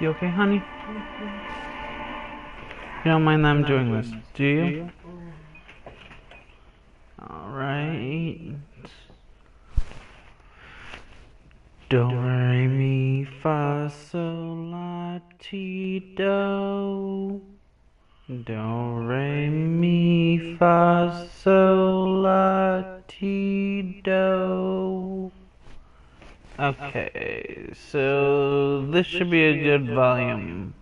You okay, honey? You don't mind that I'm doing this, do you? Alright. Do, re, mi, fa, sol, la, ti, do. Do, re, mi, fa, sol, la, ti, do. Okay, so this should be a good volume.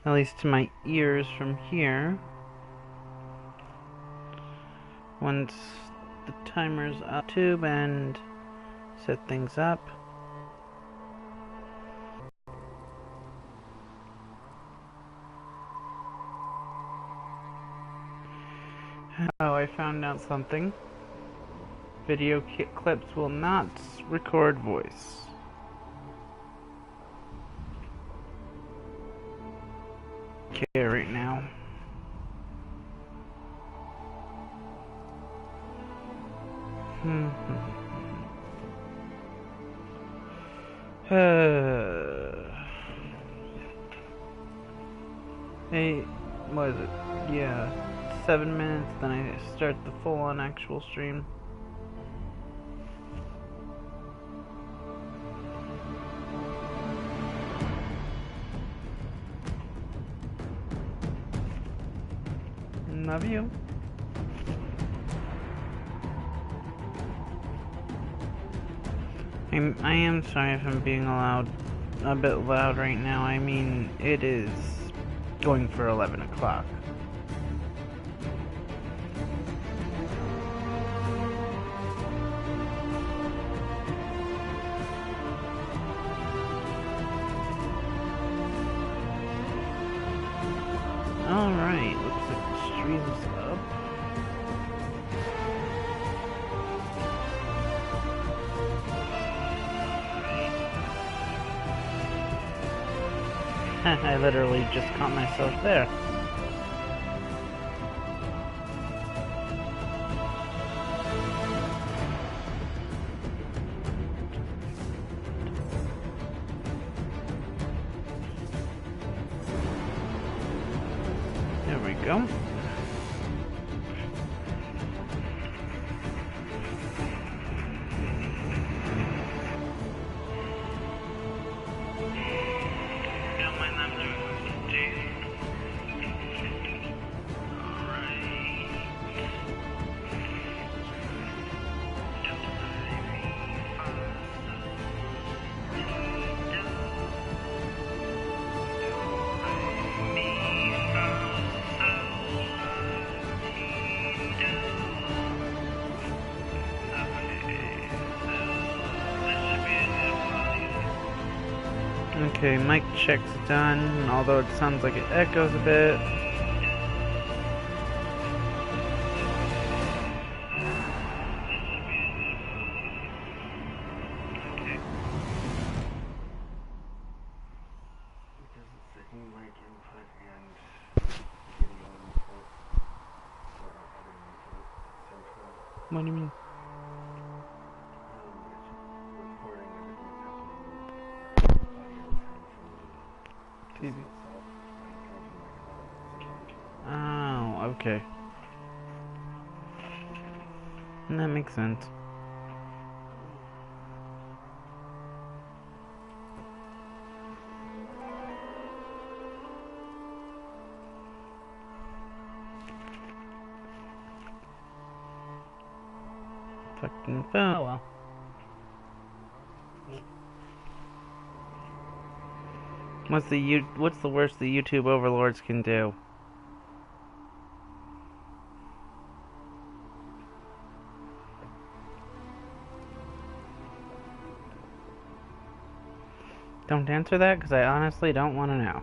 At least to my ears from here. Once the timer's up, tube and set things up. Oh, I found out something. Video clips will not record voice. Okay, right now. Hey, what is it? Yeah, 7 minutes, then I start the full-on actual stream. Love you. I am sorry if I'm being a bit loud right now. I mean, it is going for 11 o'clock. Alright, looks like the stream's up. I literally just caught myself there. There we go. Okay, mic check's done, although it sounds like it echoes a bit. What do you mean? TV. Oh, okay. That makes sense. Fucking phone. Oh well. What's the worst the YouTube overlords can do? Don't answer that, because I honestly don't want to know.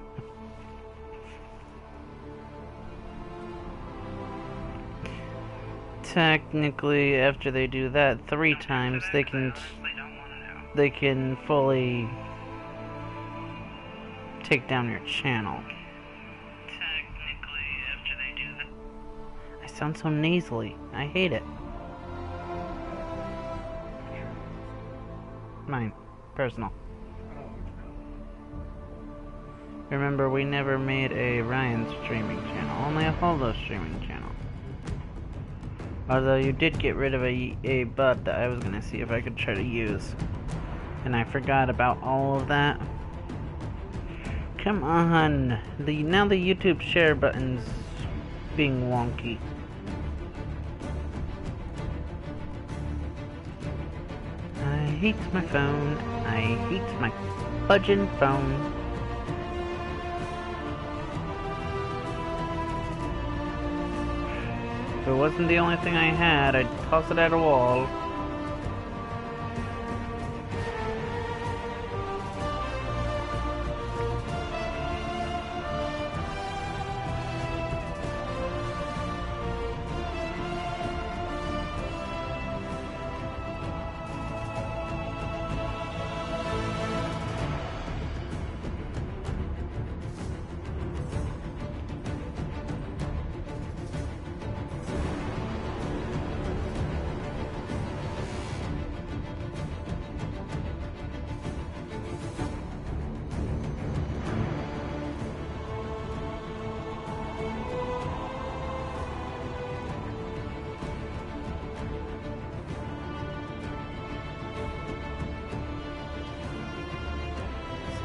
Technically, after they do that 3 times, they can fully take down your channel. Technically, after they do that. I sound so nasally. I hate it. Mine. Personal. Remember, we never made a Ryan streaming channel, only a Holdo streaming channel. Although you did get rid of a bud that I was gonna see if I could try to use. And I forgot about all of that. Come on! Now the YouTube share button's being wonky. I hate my phone. I hate my budging phone. If it wasn't the only thing I had, I'd toss it at a wall.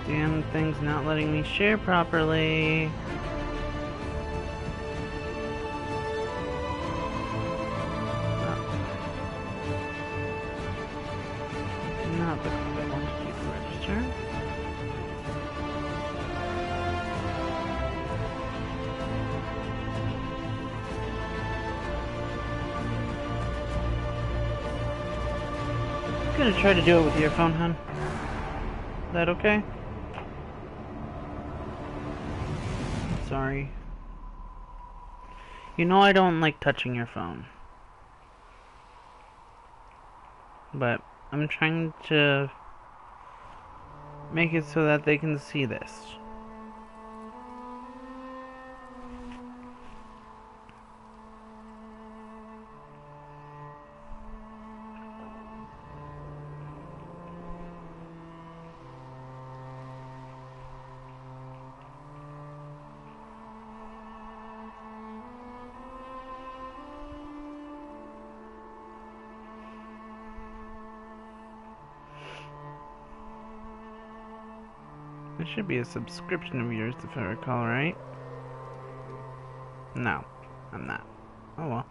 Damn thing's not letting me share properly. Not because I want to keep the register. I'm gonna try to do it with your phone, hon. Is that okay? Sorry. You know I don't like touching your phone. But I'm trying to make it so that they can see this. It should be a subscription of yours, if I recall, right? No, I'm not. Oh well.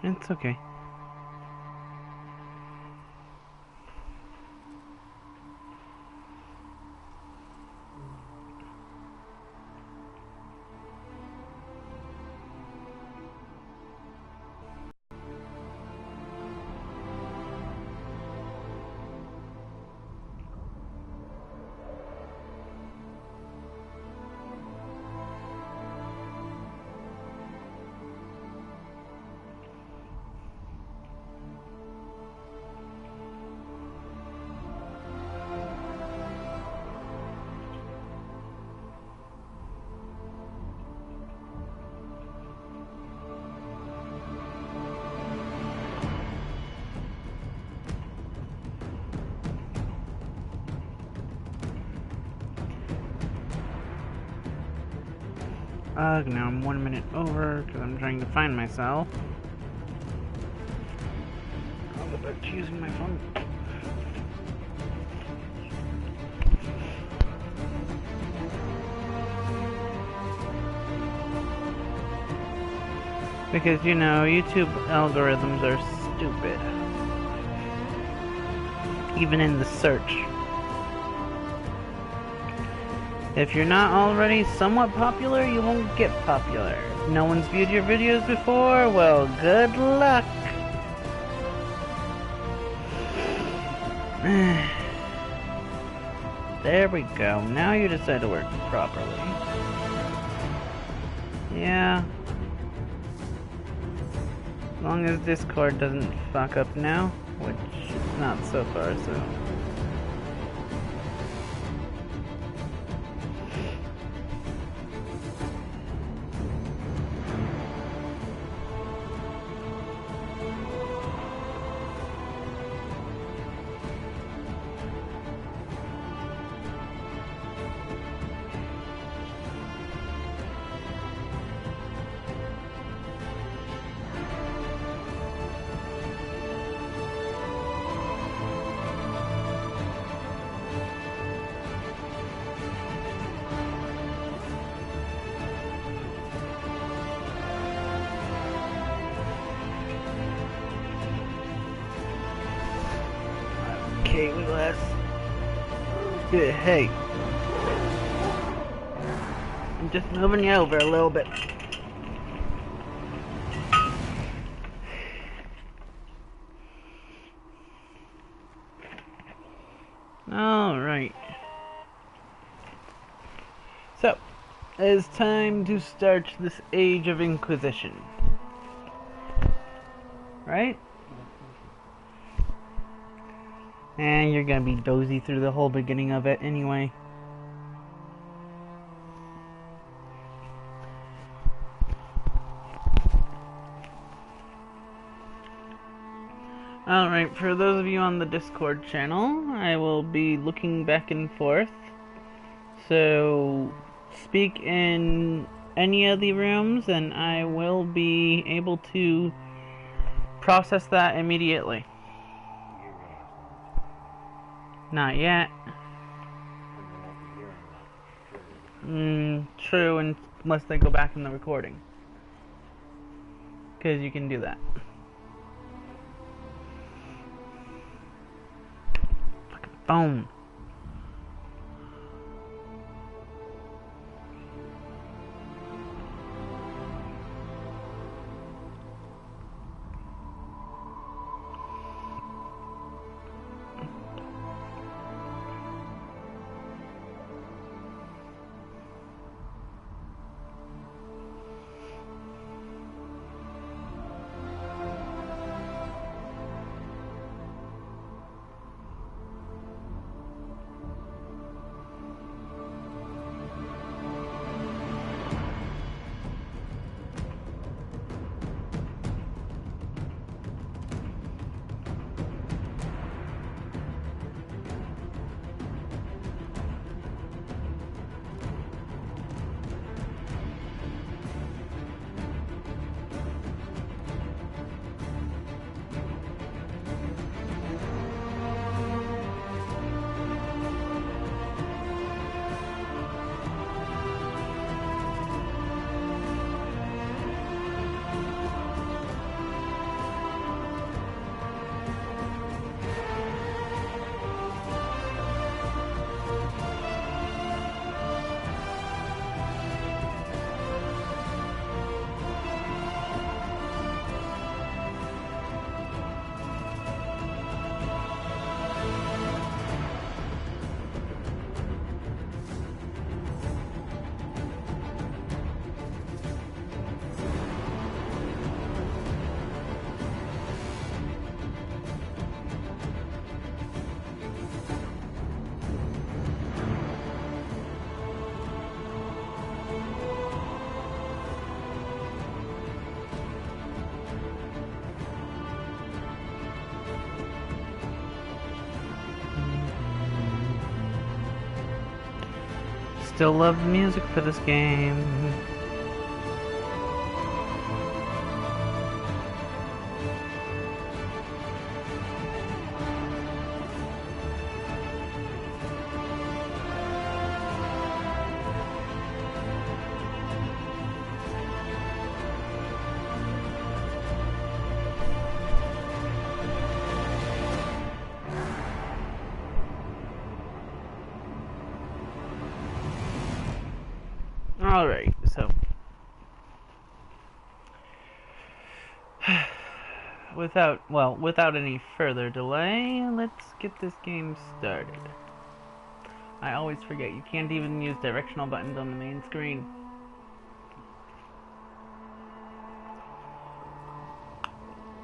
It's okay. Ugh, now I'm 1 minute over because I'm trying to find myself. I'll go back to using my phone. Because, you know, YouTube algorithms are stupid. Even in the search. If you're not already somewhat popular, you won't get popular. If no one's viewed your videos before, well, good luck. There we go. Now you decide to work properly. Yeah. As long as Discord doesn't fuck up now, which it's not so far, so... appreciate me less. Hey, I'm just moving you over a little bit. Alright. So, it's time to start this Age of Inquisition. Right? And you're gonna be dozy through the whole beginning of it anyway. Alright, for those of you on the Discord channel, I will be looking back and forth. So, speak in any of the rooms and I will be able to process that immediately. Not yet. True, unless they go back in the recording. Because you can do that. Fucking phone. Still love the music for this game. Alright, so without any further delay, let's get this game started. I always forget, you can't even use directional buttons on the main screen.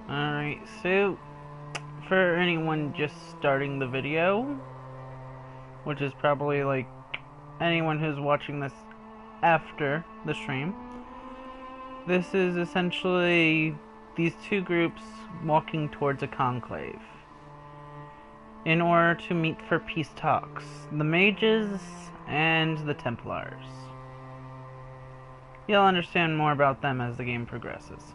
Alright, so for anyone just starting the video, which is probably like anyone who's watching this after the stream, this is essentially these two groups walking towards a conclave in order to meet for peace talks, the mages and the Templars. You'll understand more about them as the game progresses.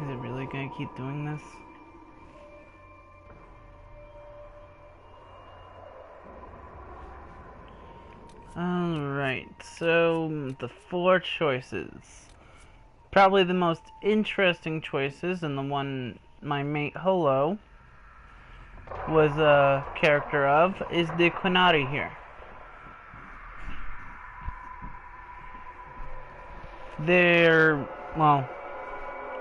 Is it really gonna keep doing this? Alright, so the 4 choices. Probably the most interesting choices, and the one my mate Holo was a character of, is the Qunari here. Well,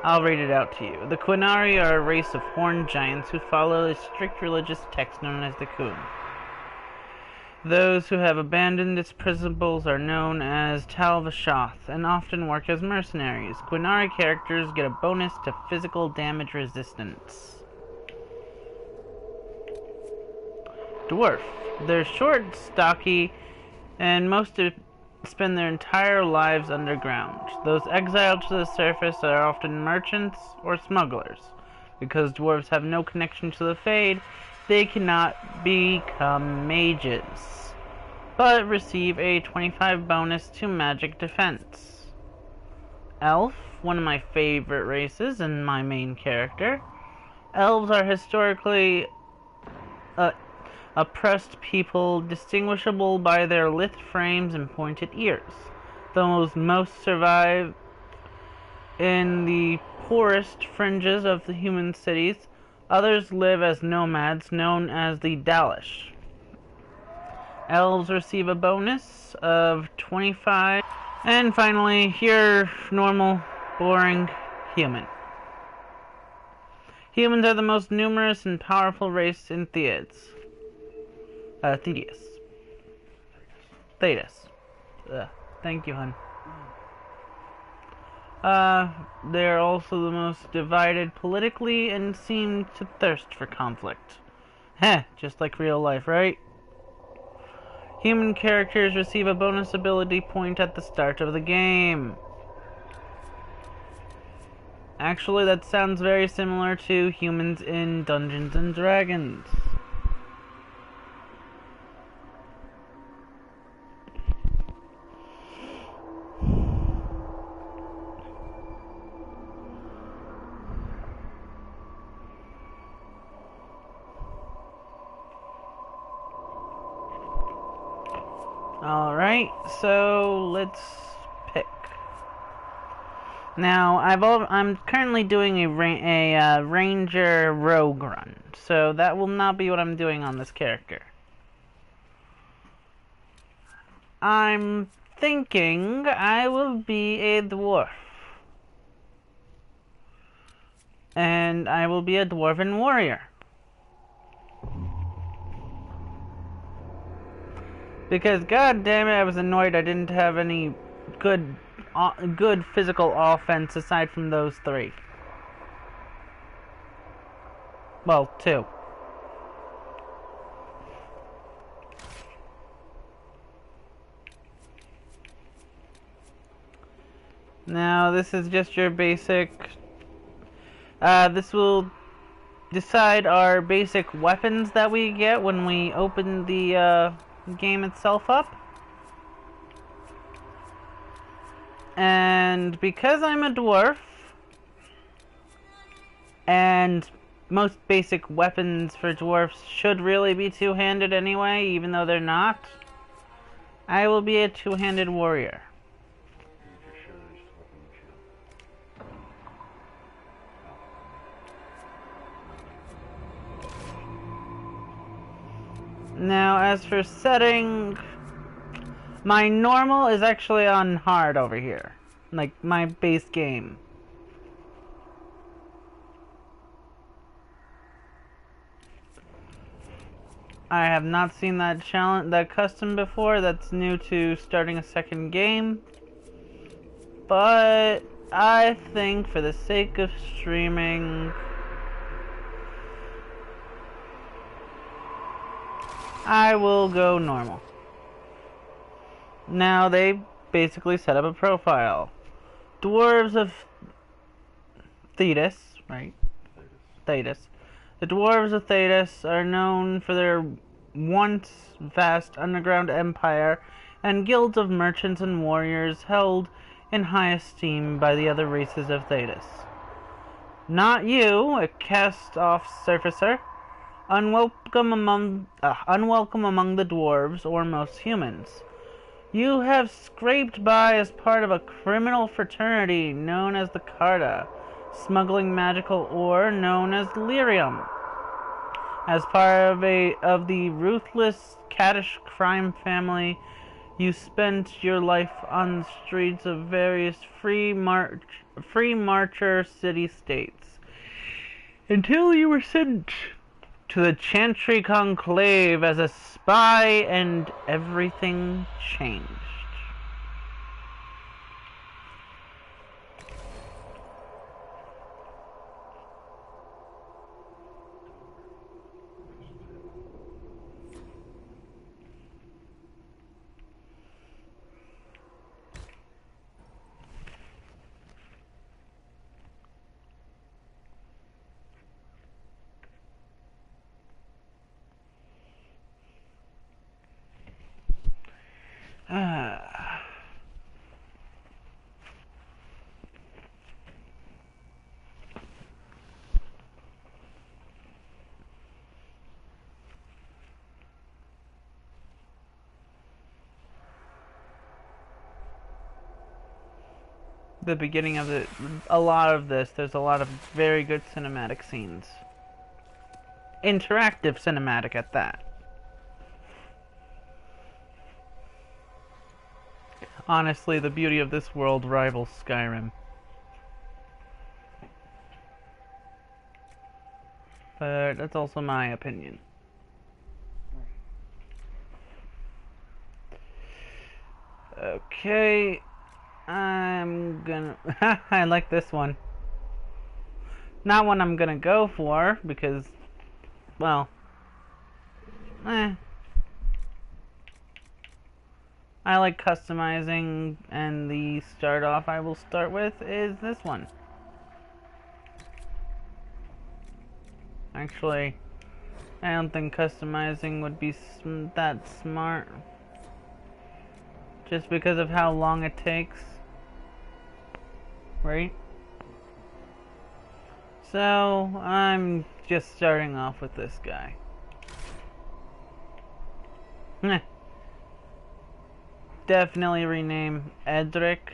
I'll read it out to you. The Qunari are a race of horned giants who follow a strict religious text known as the Qun. Those who have abandoned its principles are known as Tal Vashoth and often work as mercenaries. Qunari characters get a bonus to physical damage resistance. Dwarf. They're short, stocky, and most spend their entire lives underground. Those exiled to the surface are often merchants or smugglers. Because dwarves have no connection to the Fade, they cannot become mages, but receive a 25 bonus to magic defense. Elf, one of my favorite races and my main character. Elves are historically oppressed people, distinguishable by their lithe frames and pointed ears. Those most survive in the poorest fringes of the human cities. Others live as nomads, known as the Dalish. Elves receive a bonus of 25. And finally, your normal, boring human. Humans are the most numerous and powerful race in Thedas. Thank you, hun. They're also the most divided politically and seem to thirst for conflict. Heh, just like real life, right? Human characters receive a bonus ability point at the start of the game. Actually, that sounds very similar to humans in Dungeons and Dragons. Alright, so let's pick. Now, I'm currently doing a Ranger Rogue run, so that will not be what I'm doing on this character. I'm thinking I will be a dwarf. And I will be a dwarven warrior. Because, god damn it, I was annoyed I didn't have any good physical offense aside from those 3. Well, 2. Now, this is just your basic... this will decide our basic weapons that we get when we open the, game itself up. And because I'm a dwarf, and most basic weapons for dwarfs should really be two-handed anyway, even though they're not, I will be a two-handed warrior. Now, as for setting, my normal is actually on hard over here. Like, my base game. I have not seen that custom before. That's new to starting a second game. But I think for the sake of streaming, I will go normal. Now they basically set up a profile. Dwarves of Thedas, right? Thedas. The dwarves of Thedas are known for their once vast underground empire and guilds of merchants and warriors held in high esteem by the other races of Thedas. Not you, a cast-off surfacer, unwelcome among the dwarves or most humans. You have scraped by as part of a criminal fraternity known as the Carta, smuggling magical ore known as lyrium. As part of the ruthless caddish crime family, you spent your life on the streets of various free marcher city-states until you were sent to the Chantry Conclave as a spy, and everything changed. The beginning of there's a lot of very good cinematic scenes. Interactive cinematic at that. Honestly, the beauty of this world rivals Skyrim. But that's also my opinion. Okay, I'm gonna... I like this one. Not one I'm gonna go for, because, well, I like customizing, and the start off I will start with is this one. Actually, I don't think customizing would be that smart. Just because of how long it takes. Right? So, I'm just starting off with this guy. Definitely rename Edric.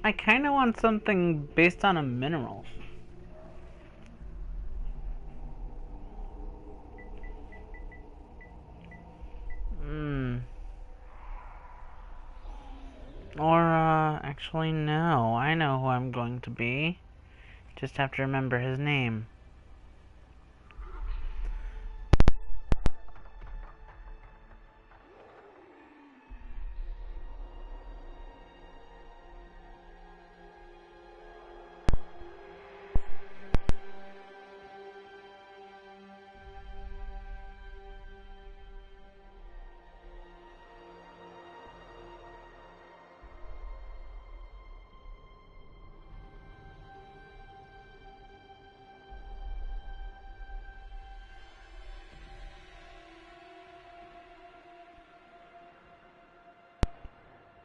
I kind of want something based on a mineral. Or, actually no. I know who I'm going to be. Just have to remember his name.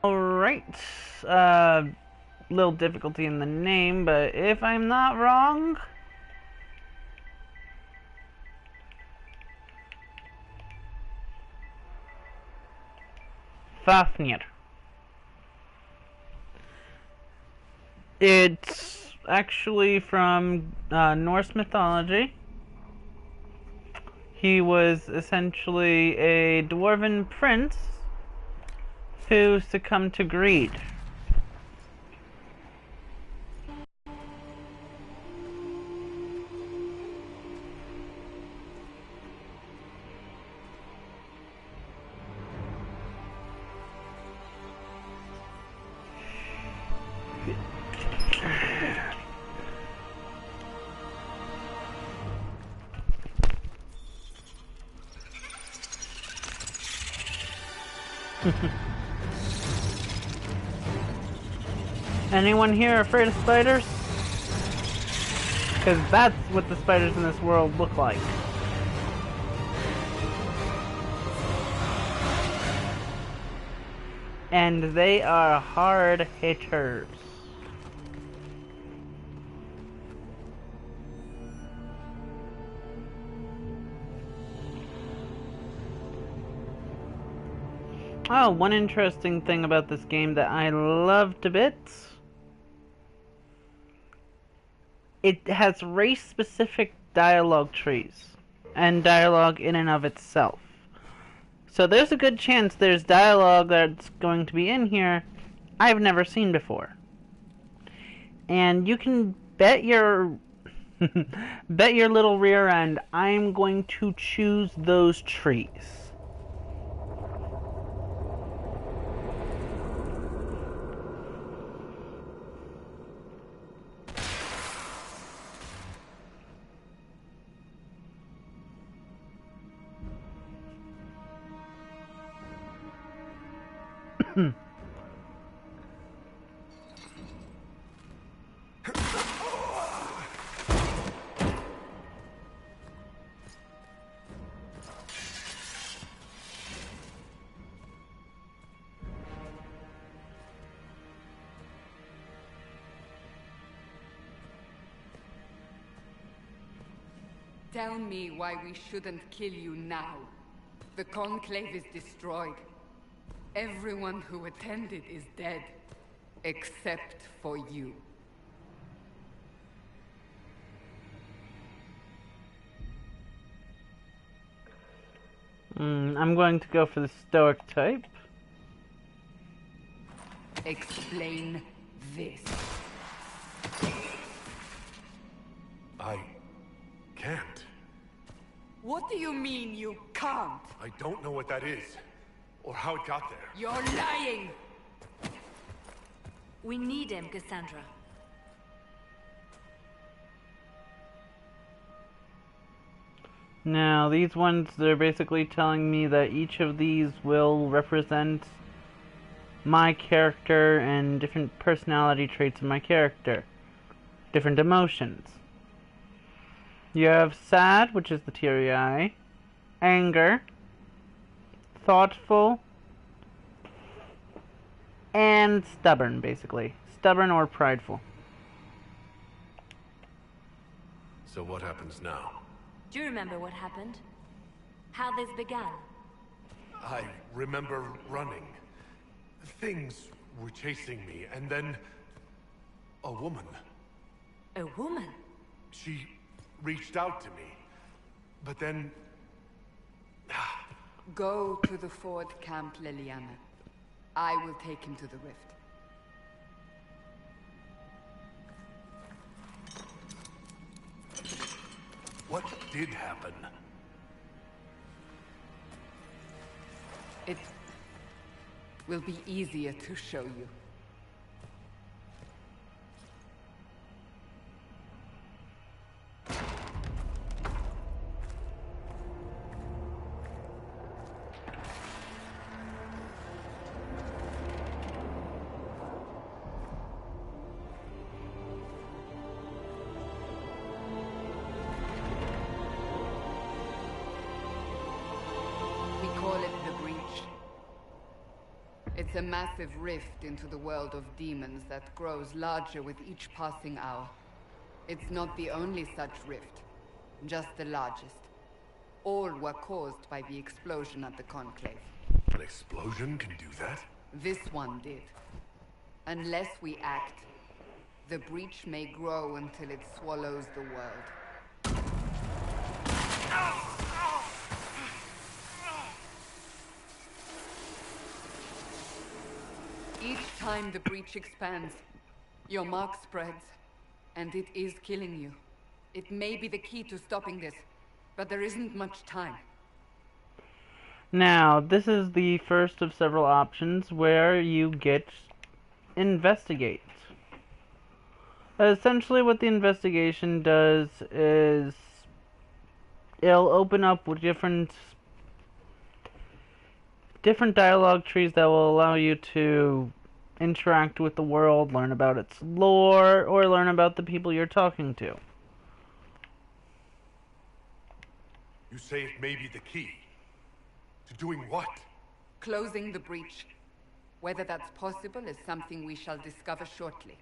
Alright, little difficulty in the name, but if I'm not wrong... Fafnir. It's actually from Norse mythology. He was essentially a dwarven prince who succumbed to greed. Anyone here afraid of spiders? Because that's what the spiders in this world look like. And they are hard hitters. Oh, one interesting thing about this game that I love to bits. It has race-specific dialogue trees. And dialogue in and of itself. So there's a good chance there's dialogue that's going to be in here I've never seen before. And you can bet your bet your little rear end I'm going to choose those trees. Tell me why we shouldn't kill you now. The Conclave is destroyed. Everyone who attended is dead. Except for you. I'm going to go for the stoic type. Explain this. I can't. What do you mean you can't? I don't know what that is, or how it got there. You're lying! We need him, Cassandra. Now, these ones, they're basically telling me that each of these will represent my character and different personality traits of my character. Different emotions. You have sad, which is the teary eye, anger, thoughtful, and stubborn, basically. Stubborn or prideful. So what happens now? Do you remember what happened? How this began? I remember running. Things were chasing me, and then a woman. A woman? She reached out to me, but then... Go to the Ford Camp, Liliana. I will take him to the rift. What did happen? It will be easier to show you. It's a massive rift into the world of demons that grows larger with each passing hour. It's not the only such rift, just the largest. All were caused by the explosion at the Conclave. An explosion can do that? This one did. Unless we act, the breach may grow until it swallows the world. Each time the breach expands, your mark spreads, and it is killing you. It may be the key to stopping this, but there isn't much time. Now, this is the first of several options where you get investigate. Essentially what the investigation does is it'll open up with different dialogue trees that will allow you to interact with the world, learn about its lore, or learn about the people you're talking to. You say it may be the key. To doing what? Closing the breach. Whether that's possible is something we shall discover shortly.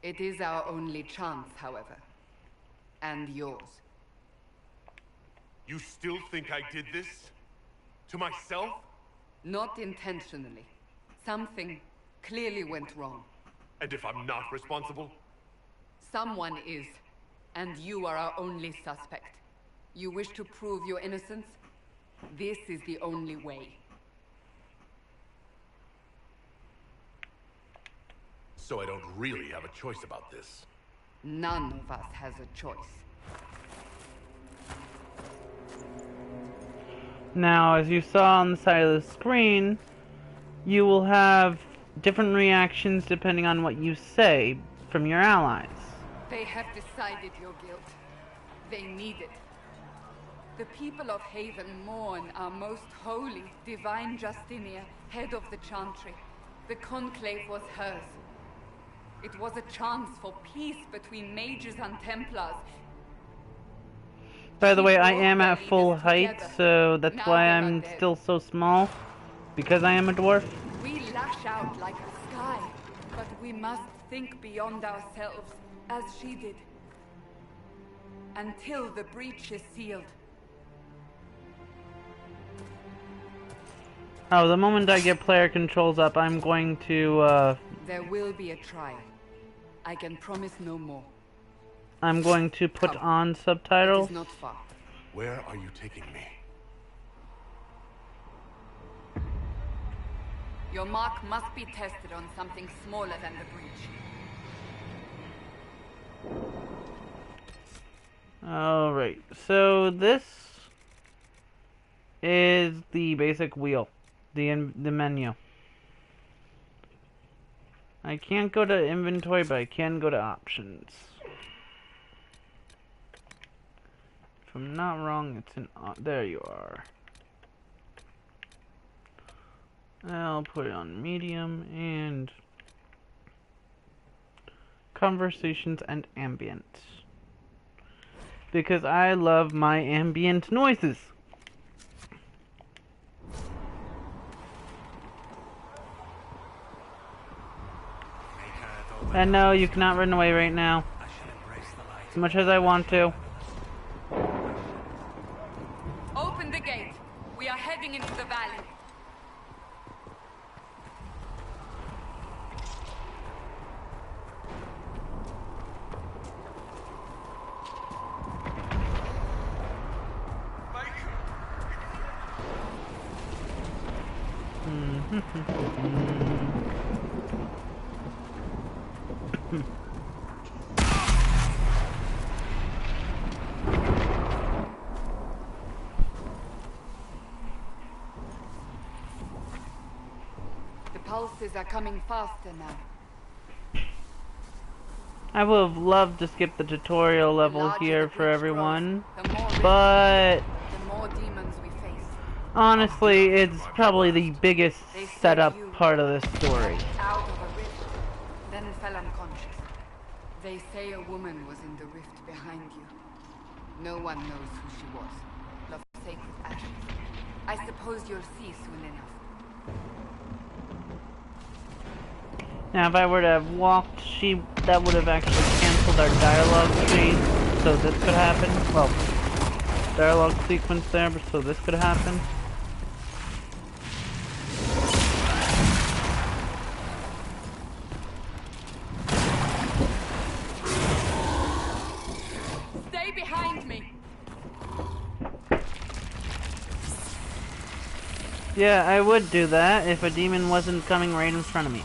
It is our only chance, however. And yours. You still think I did this? To myself? Not intentionally. Something clearly went wrong. And if I'm not responsible? Someone is. And you are our only suspect. You wish to prove your innocence? This is the only way. So I don't really have a choice about this. None of us has a choice. Now, as you saw on the side of the screen, you will have different reactions depending on what you say from your allies. They have decided your guilt. They need it. The people of Haven mourn our most holy, divine Justinia, head of the Chantry. The Conclave was hers. It was a chance for peace between mages and Templars. By the way, I am at full height, so that's why I'm still so small. Because I am a dwarf. We lash out like the sky, but we must think beyond ourselves, as she did. Until the breach is sealed. Oh, the moment I get player controls up, I'm going to, There will be a trial. I can promise no more. I'm going to put on subtitles. It is not far. Where are you taking me? Your mark must be tested on something smaller than the breach. Alright, so this is the basic wheel, the menu. I can't go to inventory, but I can go to options. If I'm not wrong, it's in, there you are. I'll put it on medium and conversations and ambient. Because I love my ambient noises. And no, you cannot run away right now. As much as I want to. Open the gate. We are heading into the valley. The pulses are coming faster now. I would have loved to skip the tutorial level larger here the for breach everyone, grows, the more but the more demons we face. honestly, it's probably the biggest They said setup you part of this story. walked out of a rift, then fell unconscious. They say a woman was in the rift behind you. No one knows who she was. Love sacred ashes. I suppose you'll see soon enough. Now, if I were to have walked, that would have actually canceled our dialogue tree, so this could happen. Well, dialogue sequence there, but so this could happen. Stay behind me. Yeah, I would do that if a demon wasn't coming right in front of me.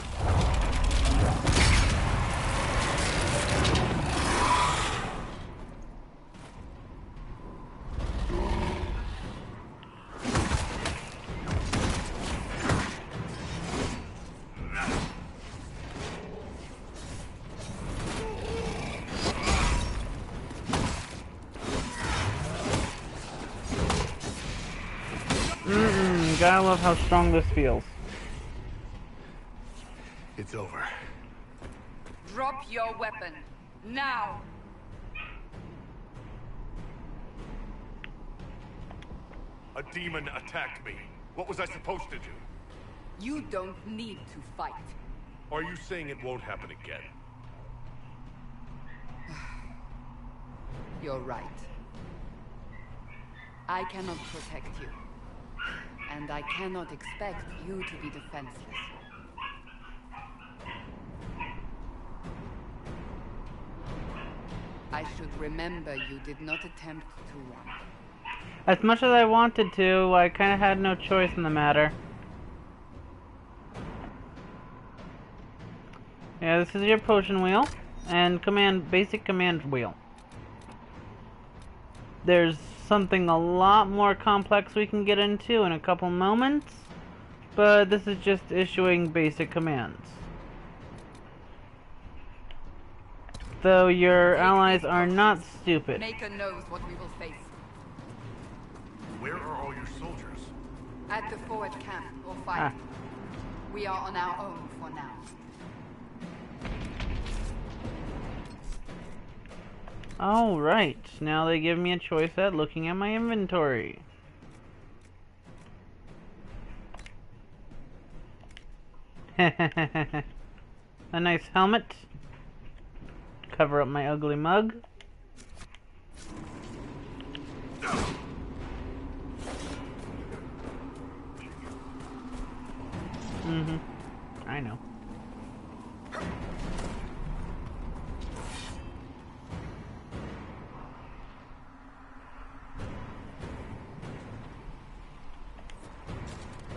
Gotta love how strong this feels. It's over. Drop your weapon. Now! A demon attacked me. What was I supposed to do? You don't need to fight. Are you saying it won't happen again? You're right. I cannot protect you. And I cannot expect you to be defenseless. I should remember you did not attempt to run. As much as I wanted to, I kind of had no choice in the matter. Yeah, this is your potion wheel and basic command wheel. There's something a lot more complex we can get into in a couple moments, but this is just issuing basic commands. Though your allies are not stupid. Maker knows what we will face. Where are all your soldiers? At the forward camp, or fighting. We are on our own for now. Alright, now they give me a choice at looking at my inventory. A nice helmet. Cover up my ugly mug. I know.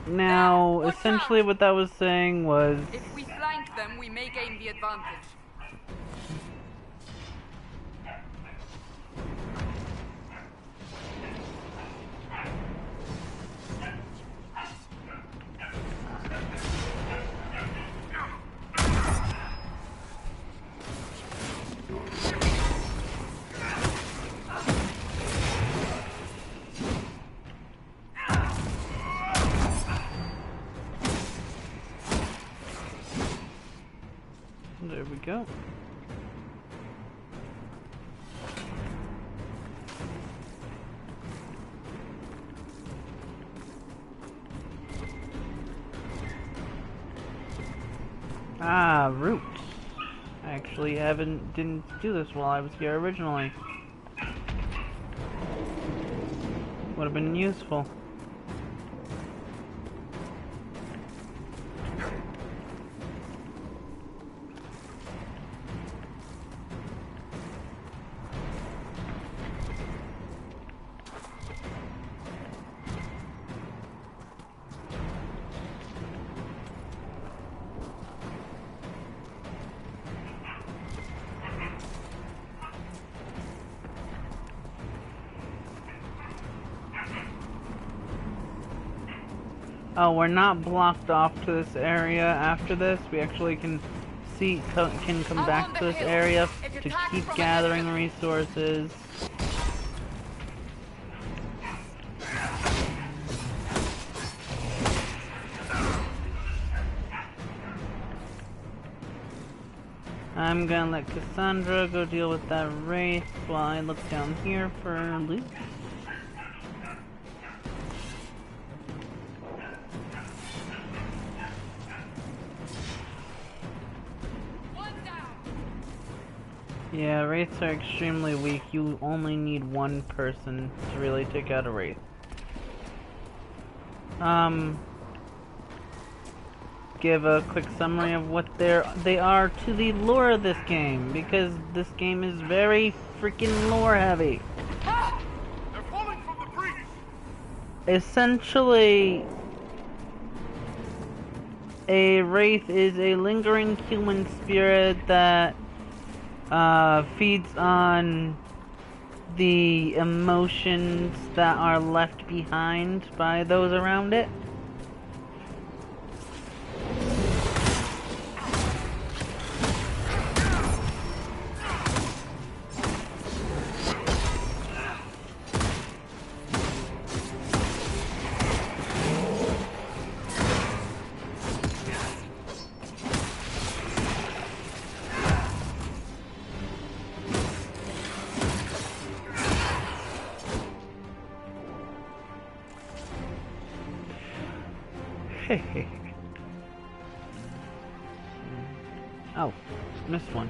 Now, essentially what that was saying was... If we flank them, we may gain the advantage. There we go. Ah, roots. I actually didn't do this while I was here originally. Would have been useful. Oh, we're not blocked off to this area after this. We actually can come back to this area to keep gathering resources. I'm gonna let Cassandra go deal with that wraith while I look down here for loot. Yeah, wraiths are extremely weak. You only need one person to really take out a wraith. Give a quick summary of what they are to the lore of this game, because this game is very freaking lore heavy. They're falling from the breach! Essentially, a wraith is a lingering human spirit that feeds on the emotions that are left behind by those around it. Oh, missed one.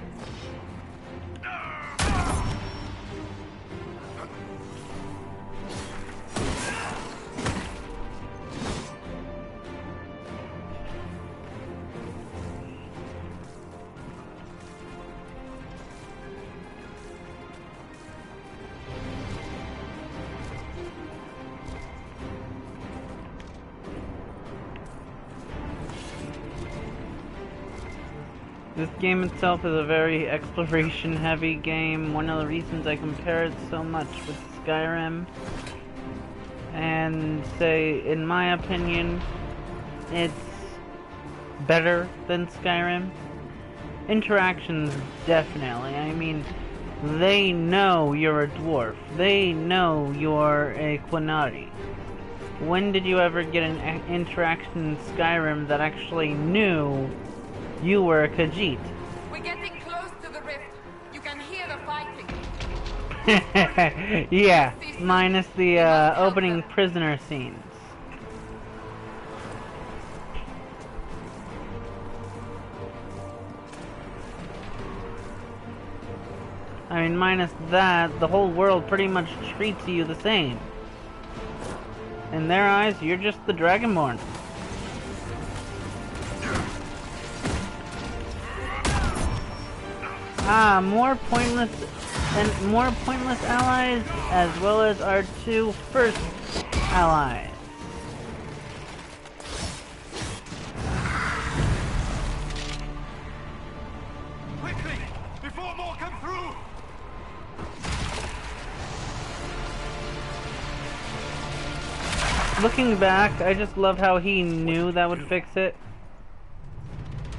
This game itself is a very exploration-heavy game. One of the reasons I compare it so much with Skyrim, and say, in my opinion, it's better than Skyrim. Interactions, definitely. I mean, they know you're a dwarf. They know you're a Qunari. When did you ever get an interaction in Skyrim that actually knew you were a Khajiit? We're getting close to the rift. You can hear the fighting. Yeah, minus the opening prisoner scenes. I mean, minus that, the whole world pretty much treats you the same. In their eyes, you're just the Dragonborn. More pointless allies, as well as our two first allies. Quickly! Before more come through! Looking back, I just love how he knew that would fix it.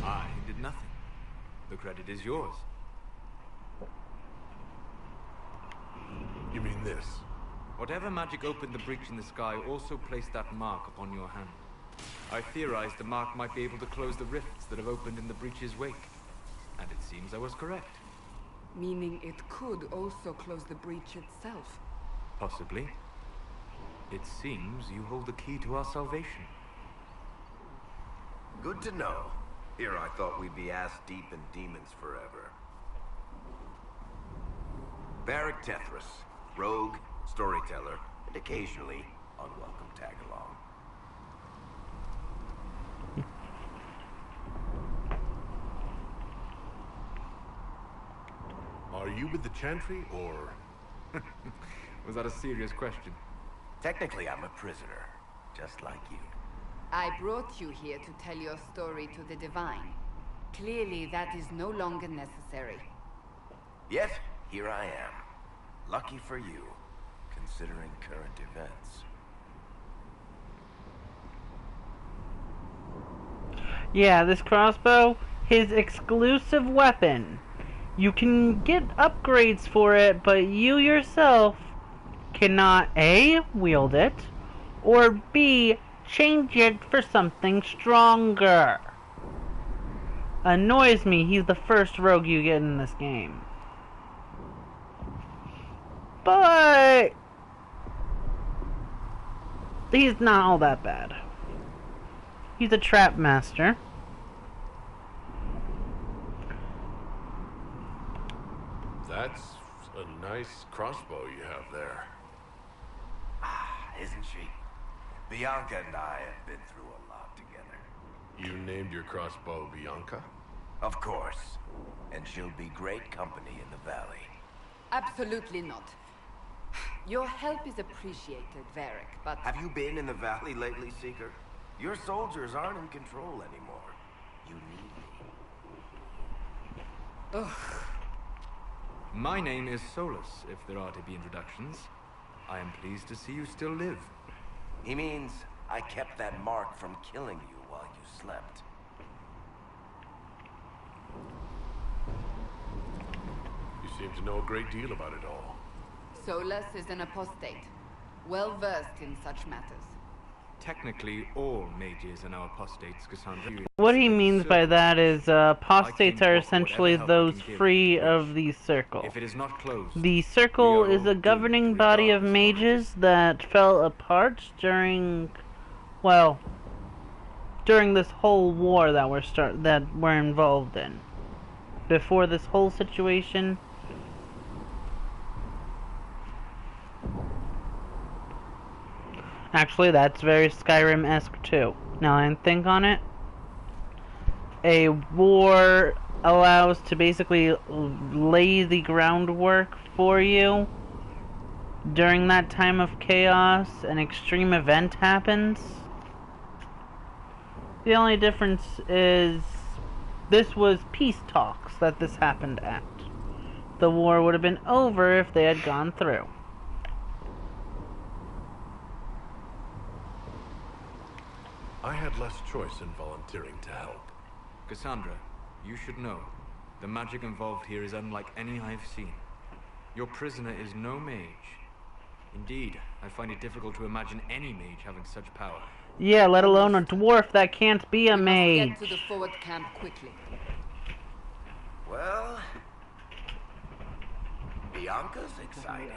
I did nothing. The credit is yours. You mean this? Whatever magic opened the breach in the sky also placed that mark upon your hand. I theorized the mark might be able to close the rifts that have opened in the breach's wake. And it seems I was correct. Meaning it could also close the breach itself. Possibly. It seems you hold the key to our salvation. Good to know. Here I thought we'd be ass-deep in demons forever. Varric Tethras, rogue, storyteller, and occasionally unwelcome tag-along. Are you with the Chantry, or...? Was that a serious question? Technically, I'm a prisoner, just like you. I brought you here to tell your story to the Divine. Clearly, that is no longer necessary. Yet, here I am. Lucky for you, considering current events. Yeah, this crossbow, his exclusive weapon. You can get upgrades for it, but you yourself cannot A, wield it, or B, change it for something stronger. Annoys me, he's the first rogue you get in this game. But he's not all that bad. He's a trap master. That's a nice crossbow you have there. Ah, isn't she? Bianca and I have been through a lot together. You named your crossbow Bianca? Of course. And she'll be great company in the valley. Absolutely not. Your help is appreciated, Varric, but... Have you been in the valley lately, Seeker? Your soldiers aren't in control anymore. You need me. Ugh. My name is Solus, if there are to be introductions. I am pleased to see you still live. He means I kept that mark from killing you while you slept. You seem to know a great deal about it all. Solus is an apostate, well-versed in such matters. Technically, all mages are now apostates, Cassandra. What he means by that is apostates are essentially those free of the circle. If it is not closed, The circle we are is a all governing doomed to body of regardless mages that fell apart during, well, during this whole war that we're involved in. Before this whole situation. Actually, that's very Skyrim-esque too. Now I think on it. A war allows to basically lay the groundwork for you. During that time of chaos, an extreme event happens. The only difference is this was peace talks that this happened at. The war would have been over if they had gone through. I had less choice in volunteering to help. Cassandra, you should know. The magic involved here is unlike any I've seen. Your prisoner is no mage. Indeed, I find it difficult to imagine any mage having such power. Yeah, let alone a dwarf that can't be a mage. Get to the forward camp quickly. Well, Bianca's excited.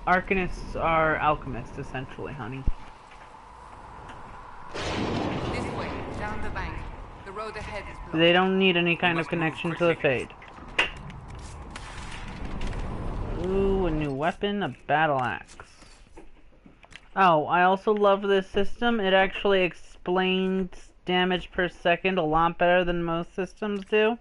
Arcanists are alchemists, essentially, honey. This way, down the bank. The road ahead is blocked. They don't need any kind of connection to the Fade. Ooh, a new weapon, a battle axe. Oh, I also love this system. It actually explains damage per second a lot better than most systems do.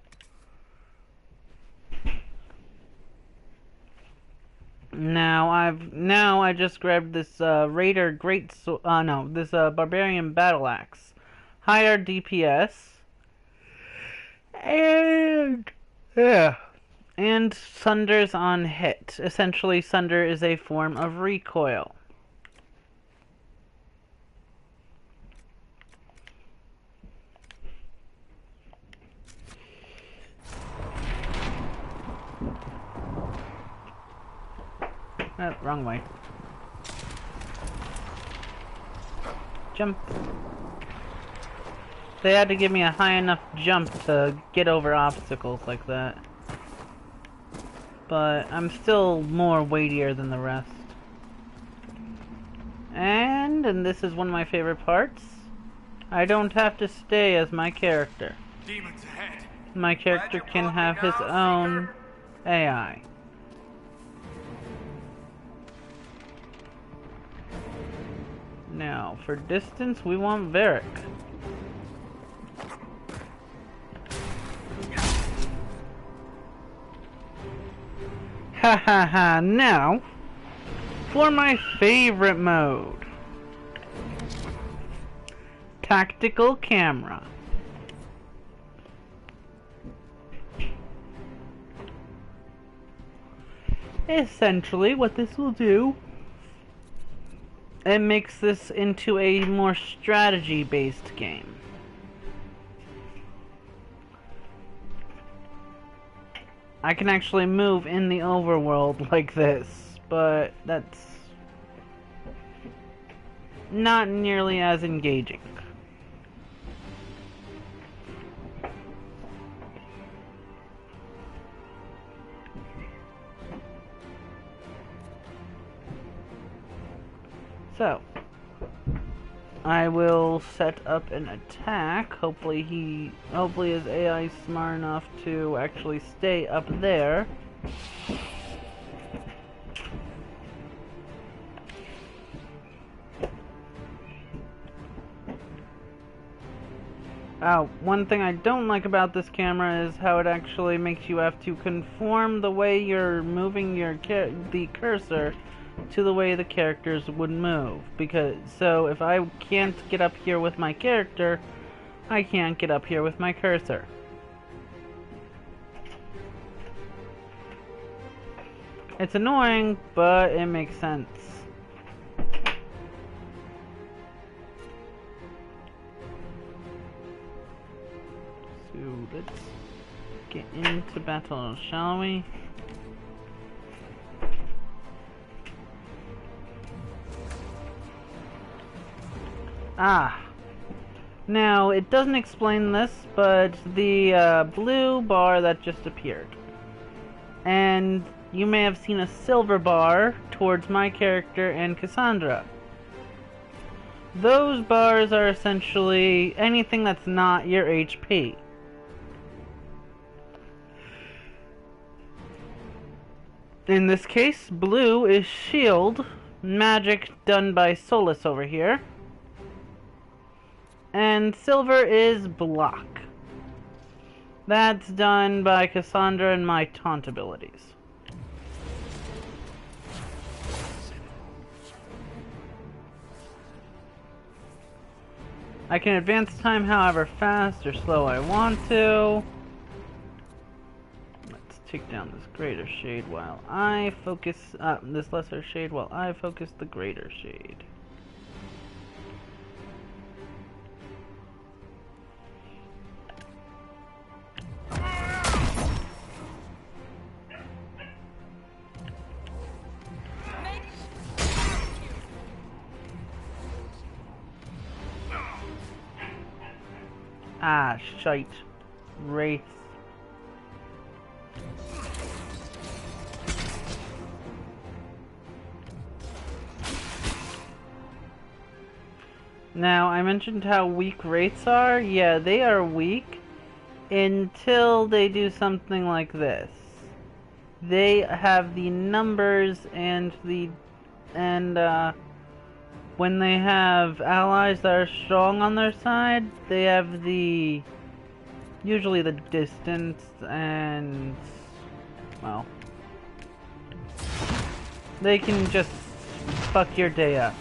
Now I just grabbed this Raider Barbarian battle axe, higher DPS, and and Sunders on hit. Essentially, Sunder is a form of recoil. Wrong way. Jump. They had to give me a high enough jump to get over obstacles like that. But I'm still more weightier than the rest. And this is one of my favorite parts, I don't have to stay as my character. Demons ahead. My character can have his own AI. Now, for distance, we want Varric. Ha ha ha, now, for my favorite mode. Tactical camera. Essentially, what this will do, it makes this into a more strategy-based game. I can actually move in the overworld like this, but that's not nearly as engaging. So, I will set up an attack. Hopefully his AI is smart enough to actually stay up there. Oh, one thing I don't like about this camera is how it actually makes you have to conform the way you're moving the cursor to the way the characters would move. So if I can't get up here with my character, I can't get up here with my cursor. It's annoying, but it makes sense. So let's get into battle, shall we? Now, it doesn't explain this, but the blue bar that just appeared. And you may have seen a silver bar towards my character and Cassandra. Those bars are essentially anything that's not your HP. In this case, blue is shield, magic done by Solus over here, and silver is block. That's done by Cassandra and my taunt abilities. I can advance time however fast or slow I want to. Let's take down this greater shade while I focus, this lesser shade while I focus the greater shade. Ah, shite. Wraith. Now, I mentioned how weak wraiths are. Yeah, they are weak until they do something like this. They have the numbers and when they have allies that are strong on their side, they have usually the distance and, well, they can just fuck your day up.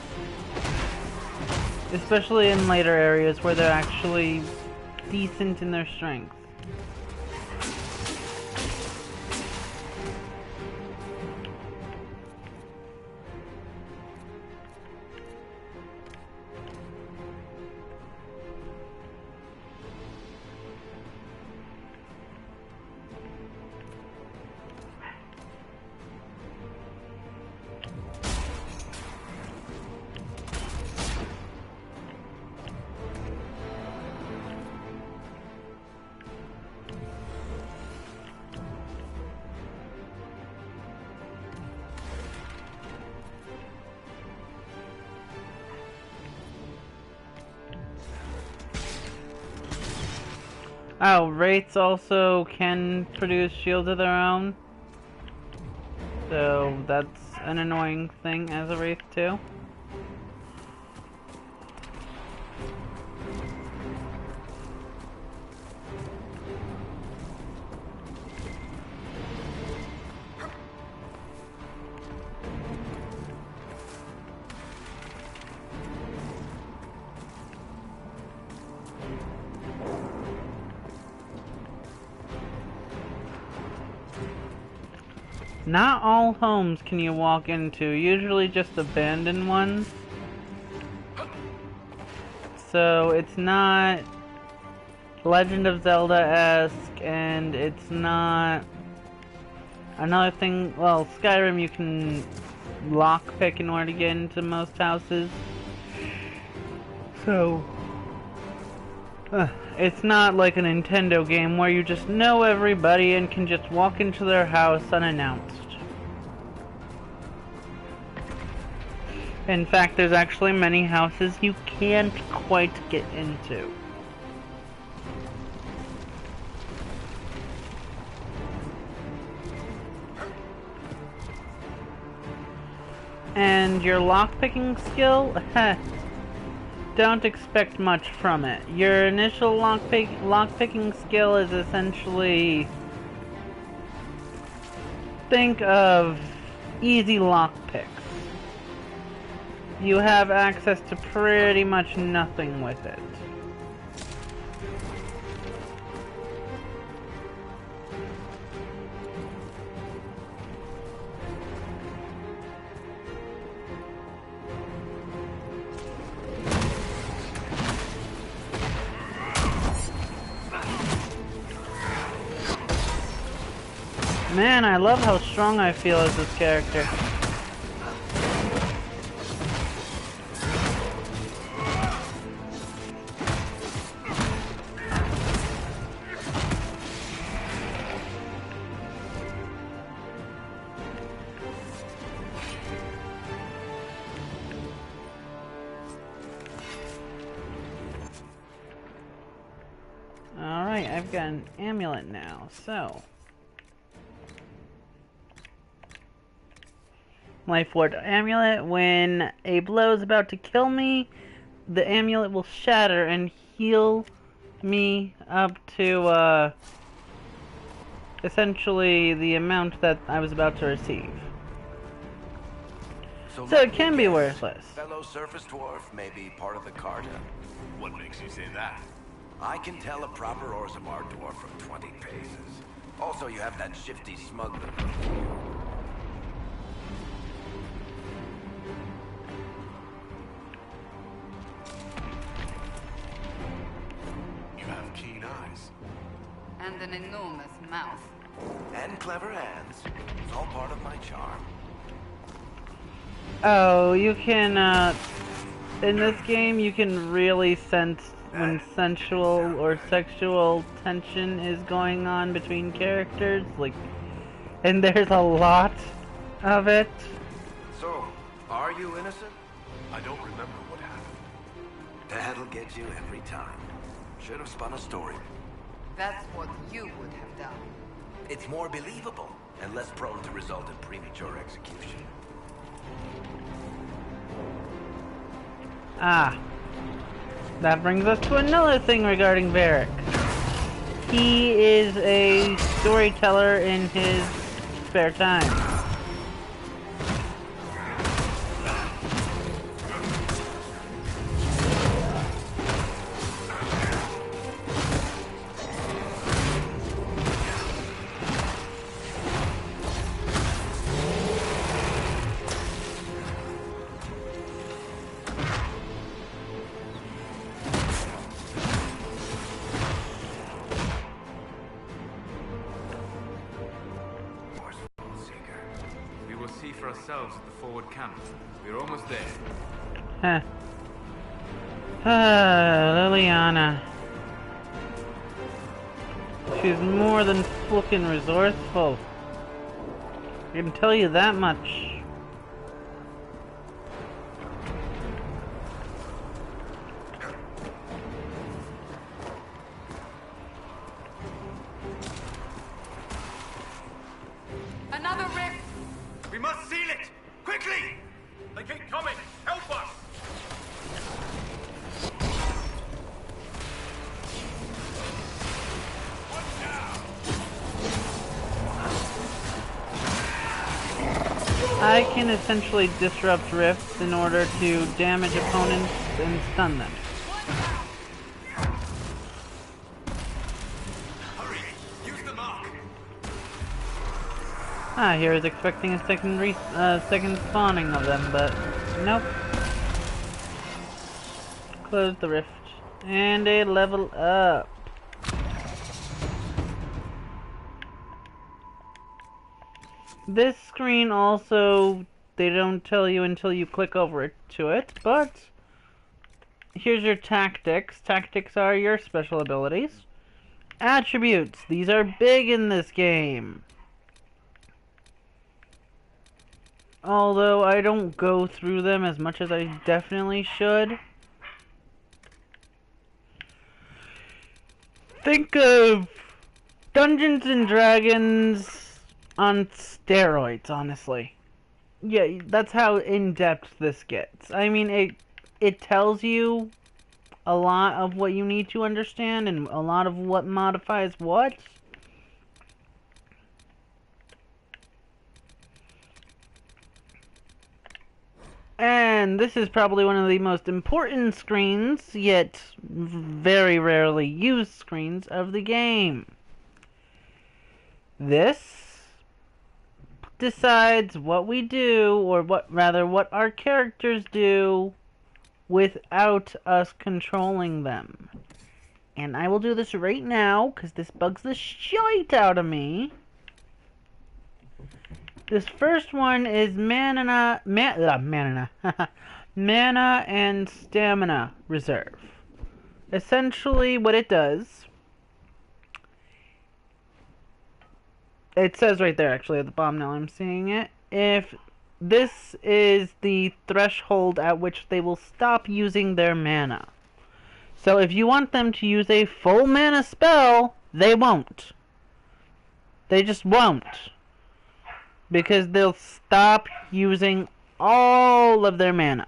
Especially in later areas where they're actually decent in their strength. Oh, wraiths also can produce shields of their own. So that's an annoying thing as a wraith too. Not all homes can you walk into, usually just abandoned ones. So it's not Legend of Zelda-esque, and it's not... Another thing, well, Skyrim you can lockpick in order to get into most houses. So... it's not like a Nintendo game where you just know everybody and can just walk into their house unannounced. In fact, there's actually many houses you can't quite get into. And your lockpicking skill? Don't expect much from it. Your initial lockpicking skill is essentially... think of easy lockpicks. You have access to pretty much nothing with it. Man, I love how strong I feel as this character. Alright, I've got an amulet now, so... Life Ward amulet, when a blow is about to kill me, the amulet will shatter and heal me up to, essentially the amount that I was about to receive. So it can be worthless. Fellow surface dwarf may be part of the Carta. What makes you say that? I can tell a proper Orzammar dwarf from 20 paces. Also, you have that shifty smuggler look to you. You have keen eyes. And an enormous mouth. And clever hands. It's all part of my charm. Oh, you can, in this game, you can really sense when sensual or sexual tension is going on between characters, like, and there's a lot of it. So, are you innocent? I don't remember what happened. That'll get you every time. Should have spun a story. That's what you would have done. It's more believable and less prone to result in premature execution. Ah. That brings us to another thing regarding Varric. He is a storyteller in his spare time. For ourselves at the forward camp. We're almost there. Huh. Liliana. She's more than fucking resourceful. I can tell you that much. Another rift! We must seal it! Quickly! They keep coming! Help us! Watch out! I can essentially disrupt rifts in order to damage opponents and stun them. Hurry! Use the mark! Ah, here I was expecting a second spawning of them, but nope. Close the rift. And a level up. This screen also, they don't tell you until you click over to it, but here's your tactics. Tactics are your special abilities. Attributes. These are big in this game. Although I don't go through them as much as I definitely should. Think of Dungeons and Dragons on steroids, honestly. Yeah, that's how in-depth this gets. I mean, it tells you a lot of what you need to understand and a lot of what modifies what. And this is probably one of the most important screens, yet very rarely used screens of the game. This decides what we do, or what our characters do without us controlling them. And I will do this right now, because this bugs the shite out of me. This first one is mana and stamina reserve. Essentially, what it does, it says right there, actually, at the bottom now I'm seeing it, if this is the threshold at which they will stop using their mana. So if you want them to use a full mana spell, they won't. They just won't. Because they'll stop using all of their mana.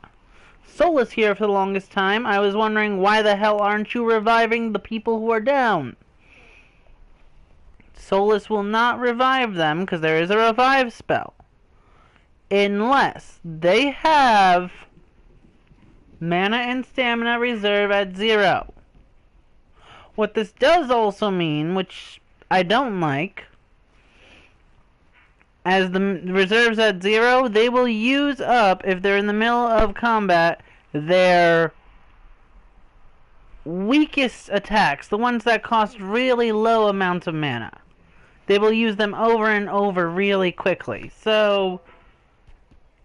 Solus here for the longest time. I was wondering, why the hell aren't you reviving the people who are down? Solus will not revive them because there is a revive spell. Unless they have mana and stamina reserve at 0. What this does also mean, which I don't like, as the reserves at 0, they will use up, if they're in the middle of combat, their weakest attacks, the ones that cost really low amounts of mana. They will use them over and over really quickly. So,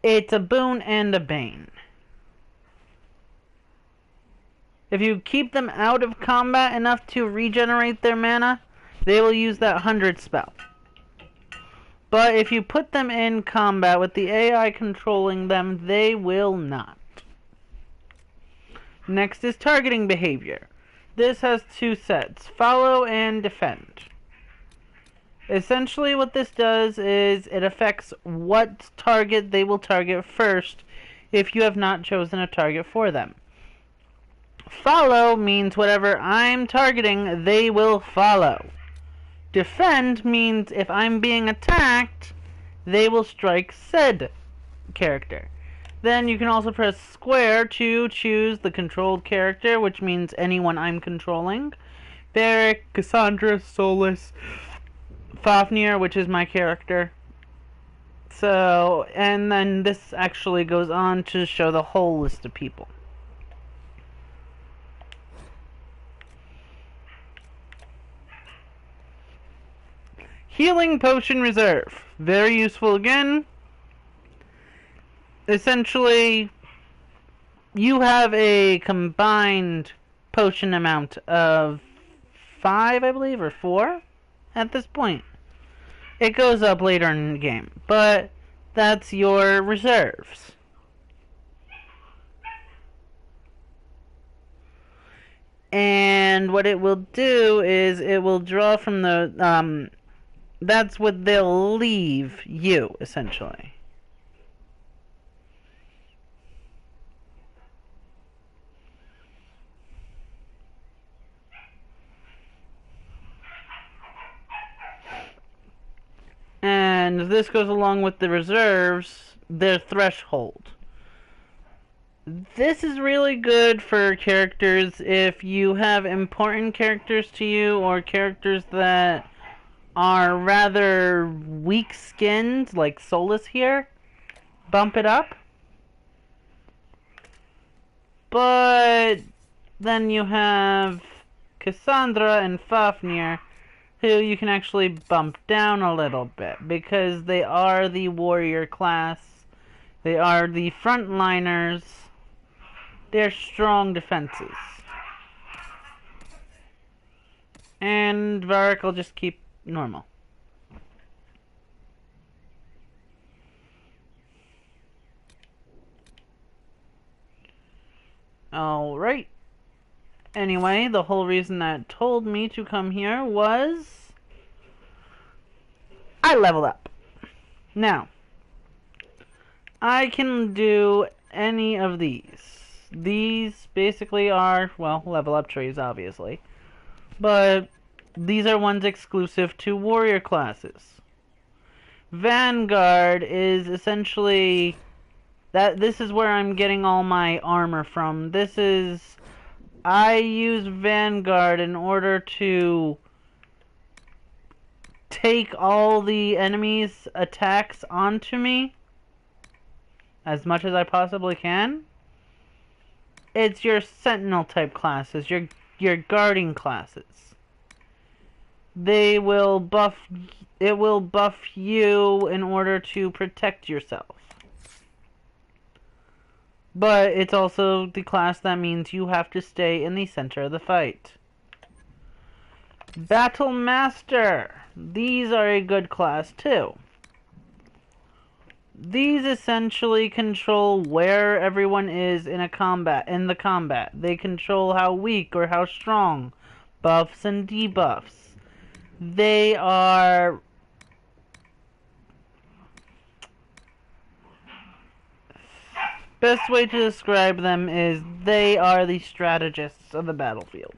it's a boon and a bane. If you keep them out of combat enough to regenerate their mana, they will use that 100 spell. But if you put them in combat with the AI controlling them, they will not. Next is targeting behavior. This has two sets, follow and defend. Essentially what this does is it affects what target they will target first if you have not chosen a target for them. Follow means whatever I'm targeting, they will follow. Defend means if I'm being attacked, they will strike said character. Then you can also press square to choose the controlled character, which means anyone I'm controlling. Varric, Cassandra, Solus, Fafnir, which is my character. So, and then this actually goes on to show the whole list of people. Healing Potion Reserve. Very useful again. Essentially, you have a combined potion amount of 5, I believe, or 4 at this point. It goes up later in the game, but that's your reserves. And what it will do is it will draw from the that's what they'll leave you, essentially. And this goes along with the reserves, their threshold. This is really good for characters if you have important characters to you, or characters that are rather weak-skinned, like Solus here. Bump it up. But then you have Cassandra and Fafnir, who you can actually bump down a little bit, because they are the warrior class. They are the frontliners. They're strong defenses. And Varric will just keep normal. Alright. Anyway, the whole reason that told me to come here was I leveled up. Now, I can do any of these. These basically are, well, level up trees, obviously. But these are ones exclusive to warrior classes. Vanguard is essentially this is where I'm getting all my armor from. I use Vanguard in order to take all the enemies' attacks onto me as much as I possibly can. It's your sentinel type classes, your guarding classes. It will buff you in order to protect yourself. But it's also the class that means you have to stay in the center of the fight. Battle Master. These are a good class too. These essentially control where everyone is in the combat. They control how weak or how strong, buffs and debuffs. They are best way to describe them is they are the strategists of the battlefield.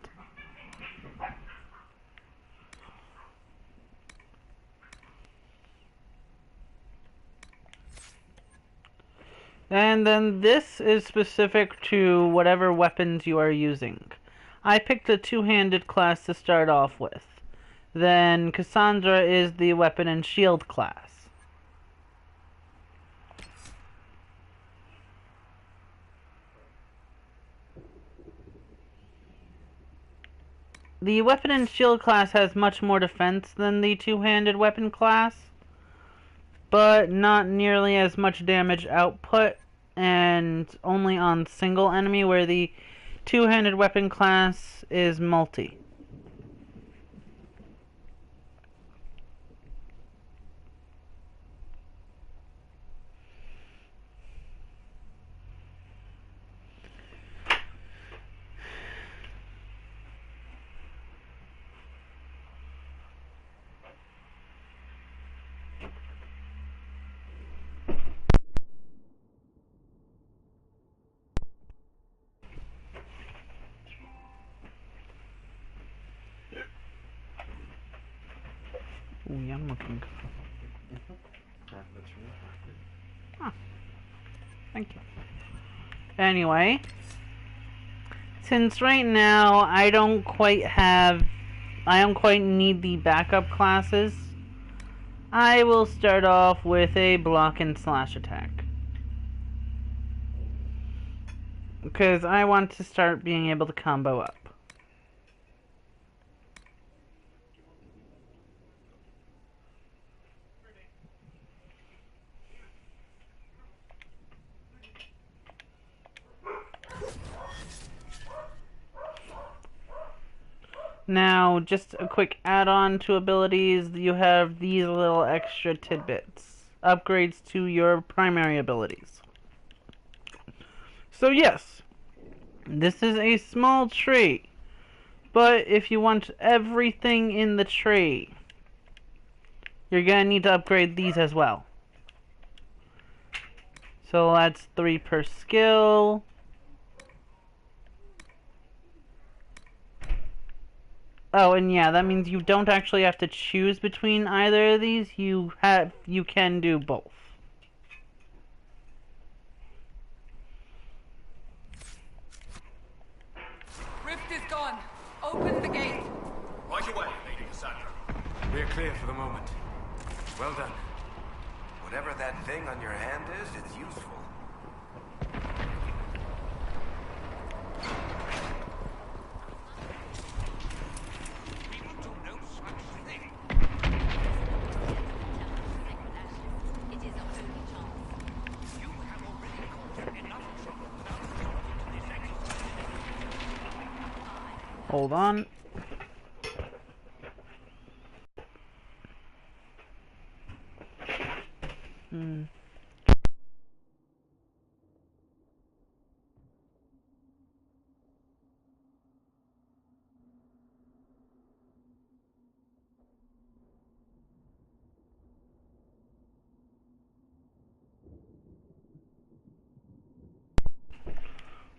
And then this is specific to whatever weapons you are using. I picked the two-handed class to start off with. Then Cassandra is the weapon and shield class. The weapon and shield class has much more defense than the two-handed weapon class, but not nearly as much damage output, and only on single enemy, where the two-handed weapon class is multi. Ooh, yum looking. Huh. Thank you. Anyway, since right now I don't quite need the backup classes, I will start off with a block and slash attack. Because I want to start being able to combo up. Now, just a quick add-on to abilities, you have these little extra tidbits. Upgrades to your primary abilities. So yes, this is a small tree, but if you want everything in the tree, you're gonna need to upgrade these as well. So that's 3 per skill. Oh, and yeah, that means you don't actually have to choose between either of these. You can do both. Rift is gone. Open the gate. Right away, Lady Cassandra. We're clear for the moment. Well done. Whatever that thing on your hand is, it's useful. Hold on.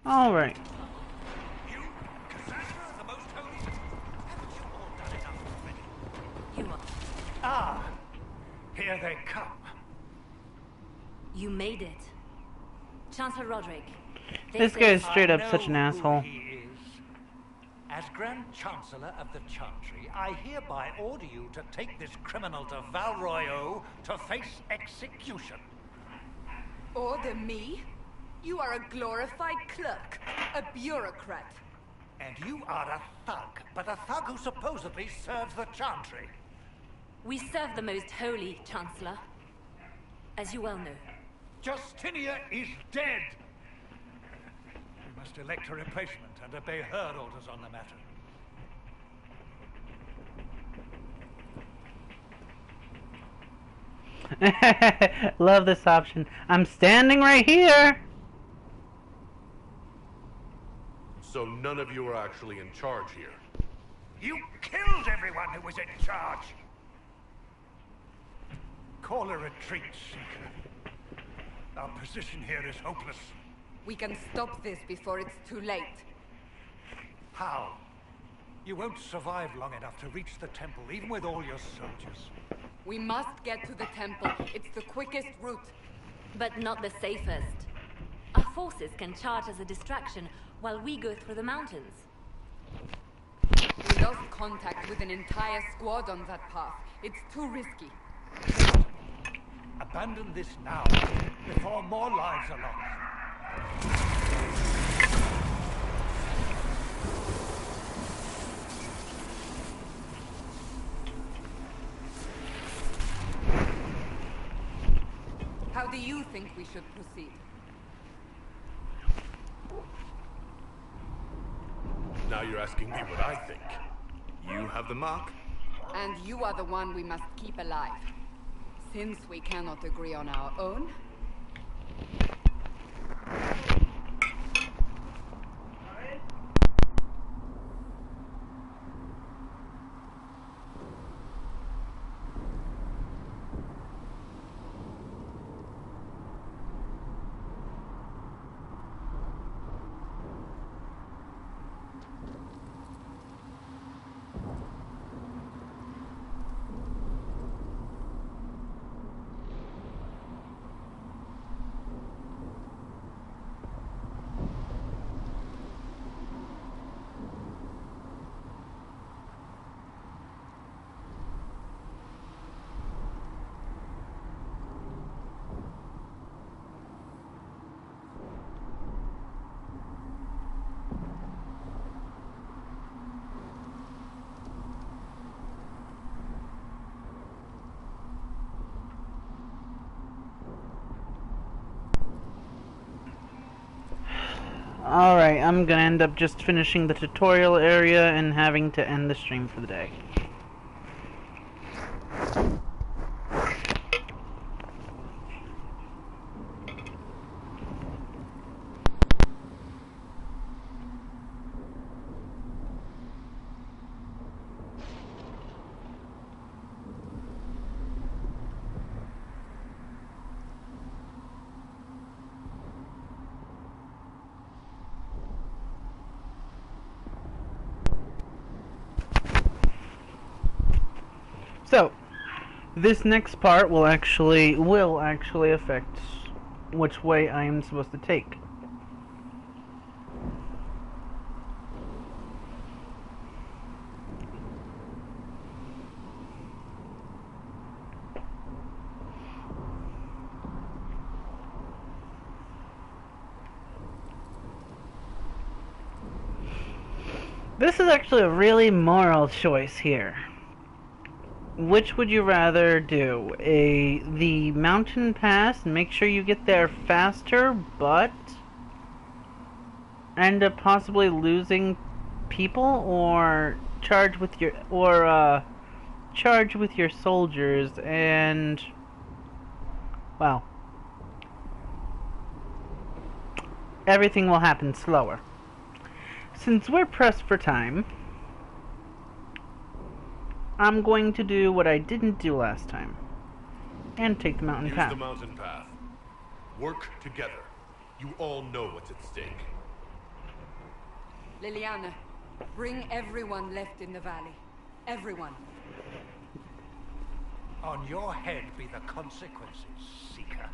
All right. You, Cassandra, the most holy? Haven't you all done enough already? You are. Ah, here they come. You made it. Chancellor Roderick. This guy is straight up such an I know asshole. who he is. As Grand Chancellor of the Chantry, I hereby order you to take this criminal to Valroyo to face execution. Order me? You are a glorified clerk, a bureaucrat. And you are a thug, but a thug who supposedly serves the Chantry. We serve the most holy, Chancellor. As you well know. Justinia is dead! We must elect a replacement and obey her orders on the matter. Love this option. I'm standing right here! So none of you are actually in charge here. You killed everyone who was in charge! Call a retreat, Seeker. Our position here is hopeless. We can stop this before it's too late. How? You won't survive long enough to reach the temple, even with all your soldiers. We must get to the temple. It's the quickest route. But not the safest. Our forces can charge as a distraction while we go through the mountains. We lost contact with an entire squad on that path. It's too risky. Abandon this now, before more lives are lost. How do you think we should proceed? Now you're asking me what I think. You have the mark? And you are the one we must keep alive. Since we cannot agree on our own... Alright, I'm gonna end up just finishing the tutorial area and having to end the stream for the day. So, this next part will actually affect which way I am supposed to take. This is actually a really moral choice here. Which would you rather do? The mountain pass and make sure you get there faster, but end up possibly losing people, or charge with your soldiers and, well, everything will happen slower. Since we're pressed for time, I'm going to do what I didn't do last time, and take the mountain path. Use the mountain path. Work together. You all know what's at stake. Liliana, bring everyone left in the valley. Everyone. On your head be the consequences, Seeker.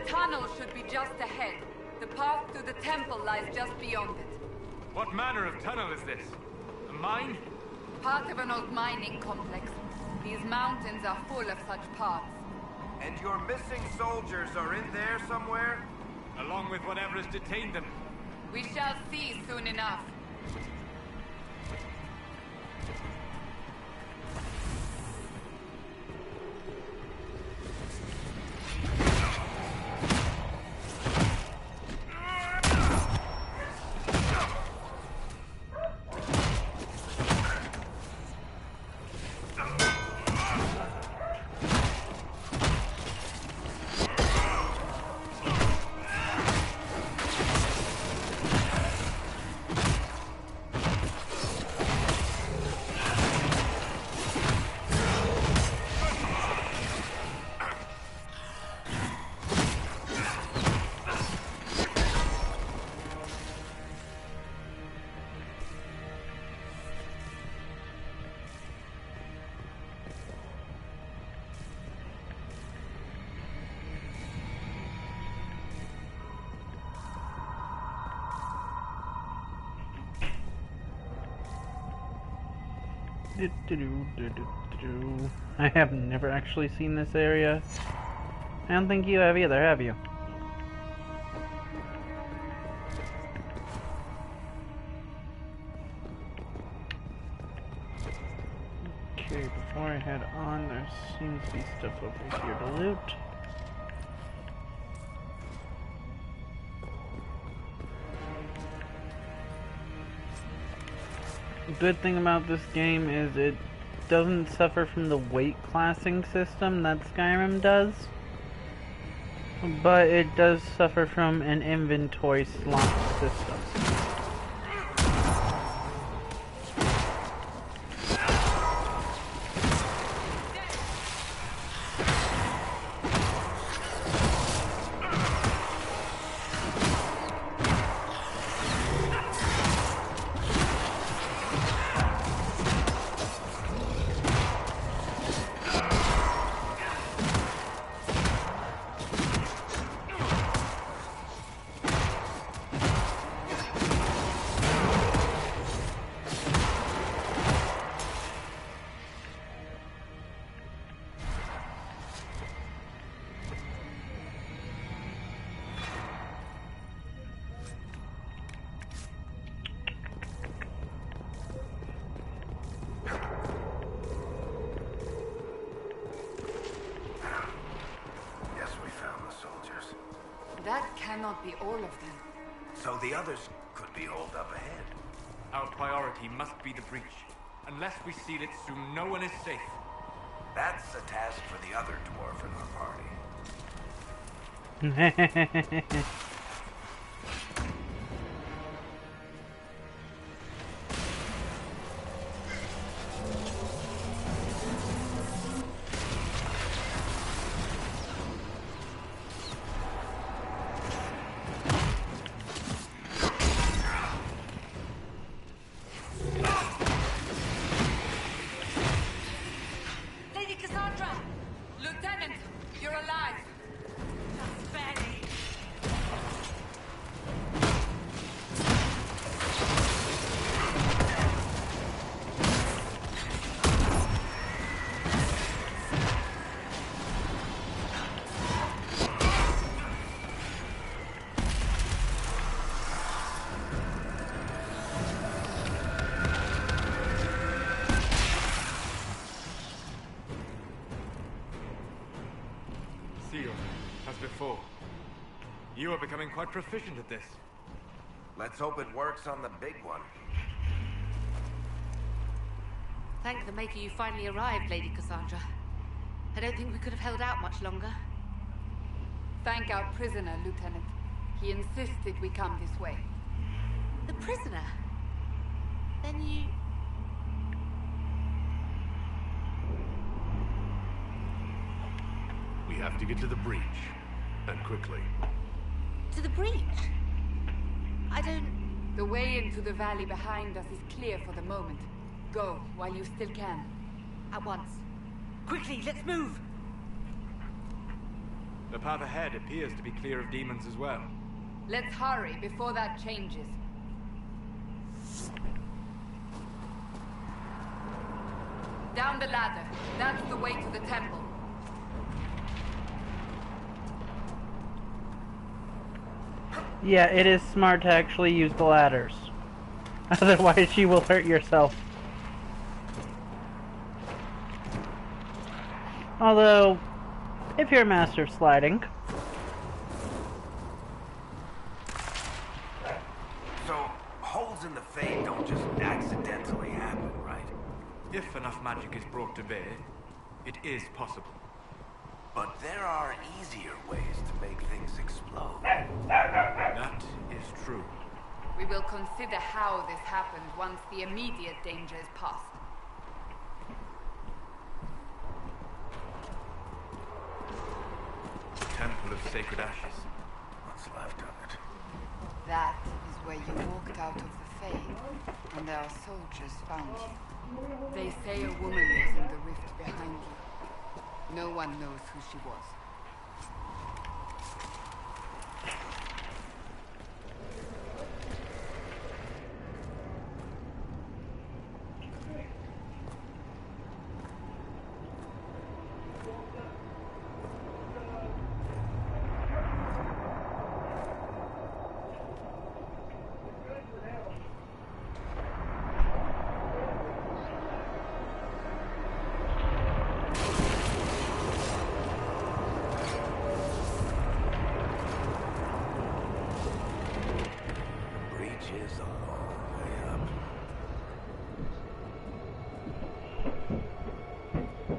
tunnel should be just ahead. The path to the temple lies just beyond it. What manner of tunnel is this? A mine? Part of an old mining complex. These mountains are full of such paths. And your missing soldiers are in there somewhere? Along with whatever has detained them. We shall see soon enough. I have never actually seen this area. I don't think you have either, have you? Okay, before I head on, there seems to be stuff over here to loot. The good thing about this game is it doesn't suffer from the weight classing system that Skyrim does, but it does suffer from an inventory slot system. That cannot be all of them. So the others could be holed up ahead. Our priority must be the breach. Unless we seal it soon, no one is safe. That's a task for the other dwarf in our party. As before. You are becoming quite proficient at this. Let's hope it works on the big one. Thank the Maker you finally arrived, Lady Cassandra. I don't think we could have held out much longer. Thank our prisoner, Lieutenant. He insisted we come this way. The prisoner? Then you... We have to get to the breach. And quickly. To the breach? I don't... The way into the valley behind us is clear for the moment. Go, while you still can. At once. Quickly, let's move! The path ahead appears to be clear of demons as well. Let's hurry before that changes. Down the ladder. That's the way to the temple. Yeah, it is smart to actually use the ladders. Otherwise you will hurt yourself. Although, if you're a master of sliding... So, holes in the Fade don't just accidentally happen, right? If enough magic is brought to bear, it is possible. But there are easier ways to make things explode. That is true. We will consider how this happened once the immediate danger is past. The Temple of Sacred Ashes. What's left of it? That is where you walked out of the Fade, and our soldiers found you. They say a woman was in the rift behind you. No one knows who she was.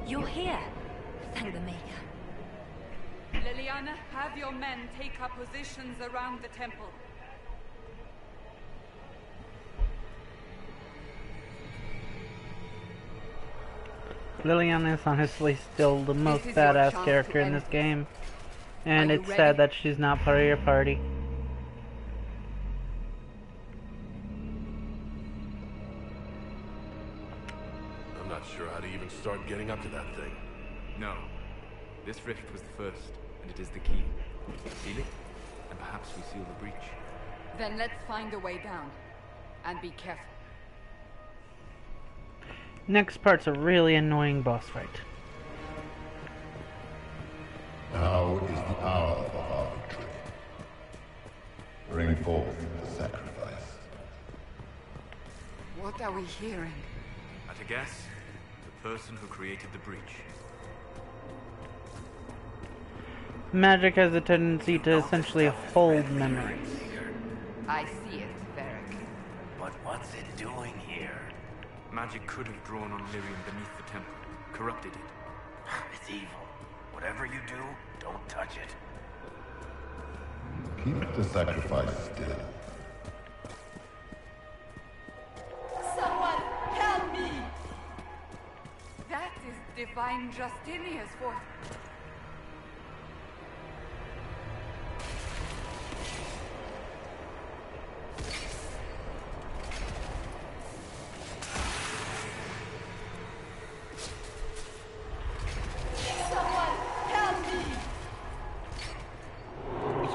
You're here. Thank the Maker. Liliana, have your men take up positions around the temple. Liliana is honestly still the most badass character in this game. And it's sad that she's not part of your party. I'm not sure how to even start getting up to that thing. No. This rift was the first, and it is the key. Seal it, and perhaps we seal the breach. Then let's find a way down. And be careful. Next part's a really annoying boss fight. Now is the hour for our victory. Bring forth the sacrifice. What are we hearing? At a guess, the person who created the breach. Magic has a tendency to essentially hold memories. I see it, Varric. But what's it doing here? Magic could have drawn on Miriam beneath the temple, corrupted it. It's evil. Whatever you do, don't touch it. Keep the sacrifice still. Someone help me! That is Divine Justinia's voice.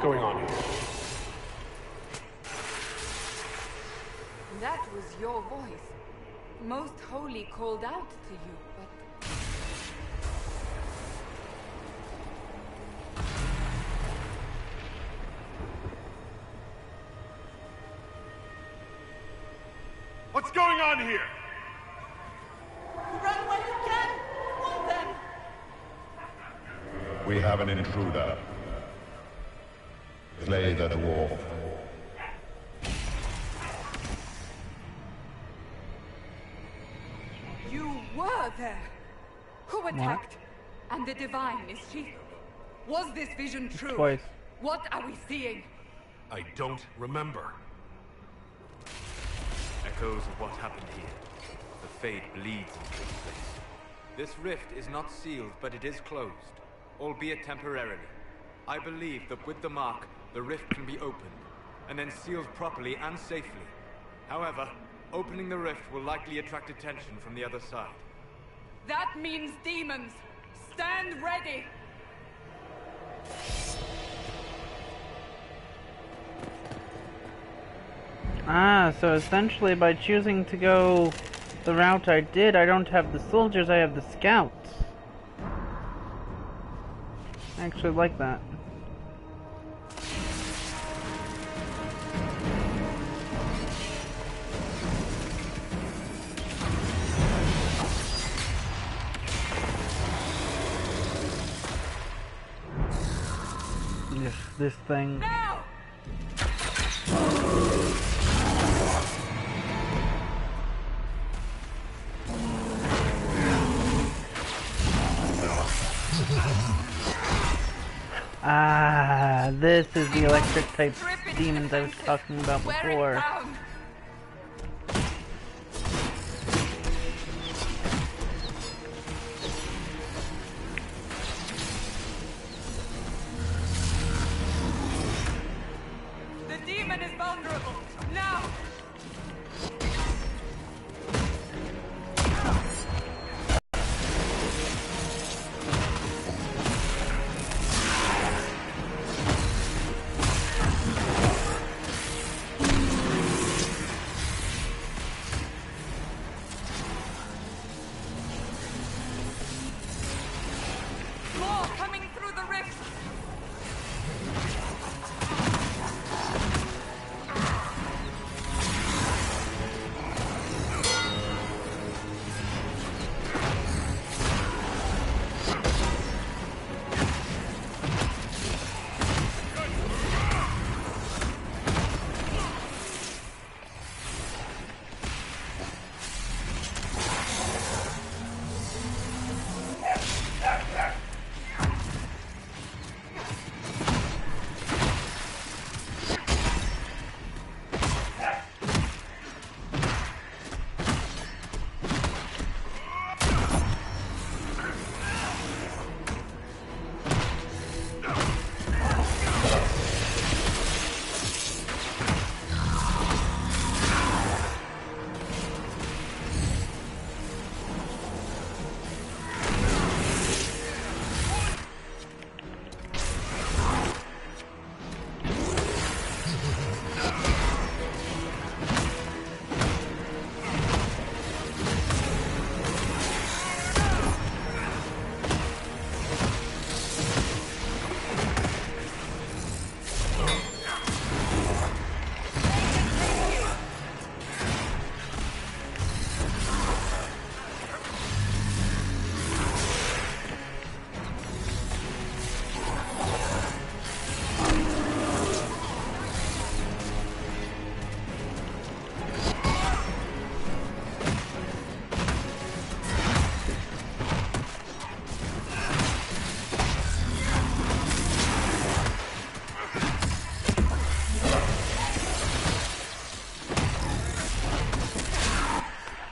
Going on here? That was your voice. Most Holy called out to you, but... What's going on here? Run when you can! Want them! We have an intruder. Slay the dwarf. You were there! Who attacked? And the Divine, is she? Was this vision true? Twice. What are we seeing? I don't remember. Echoes of what happened here. The Fade bleeds into this place. This rift is not sealed, but it is closed, albeit temporarily. I believe that with the mark, the rift can be opened, and then sealed properly and safely. However, opening the rift will likely attract attention from the other side. That means demons! Stand ready! Ah, so essentially by choosing to go the route I did, I don't have the soldiers, I have the scouts. I actually like that. This thing. No! Ah, this is the electric type demons I was talking about Wear it before. down. The demon is vulnerable. Now! More coming through the rift.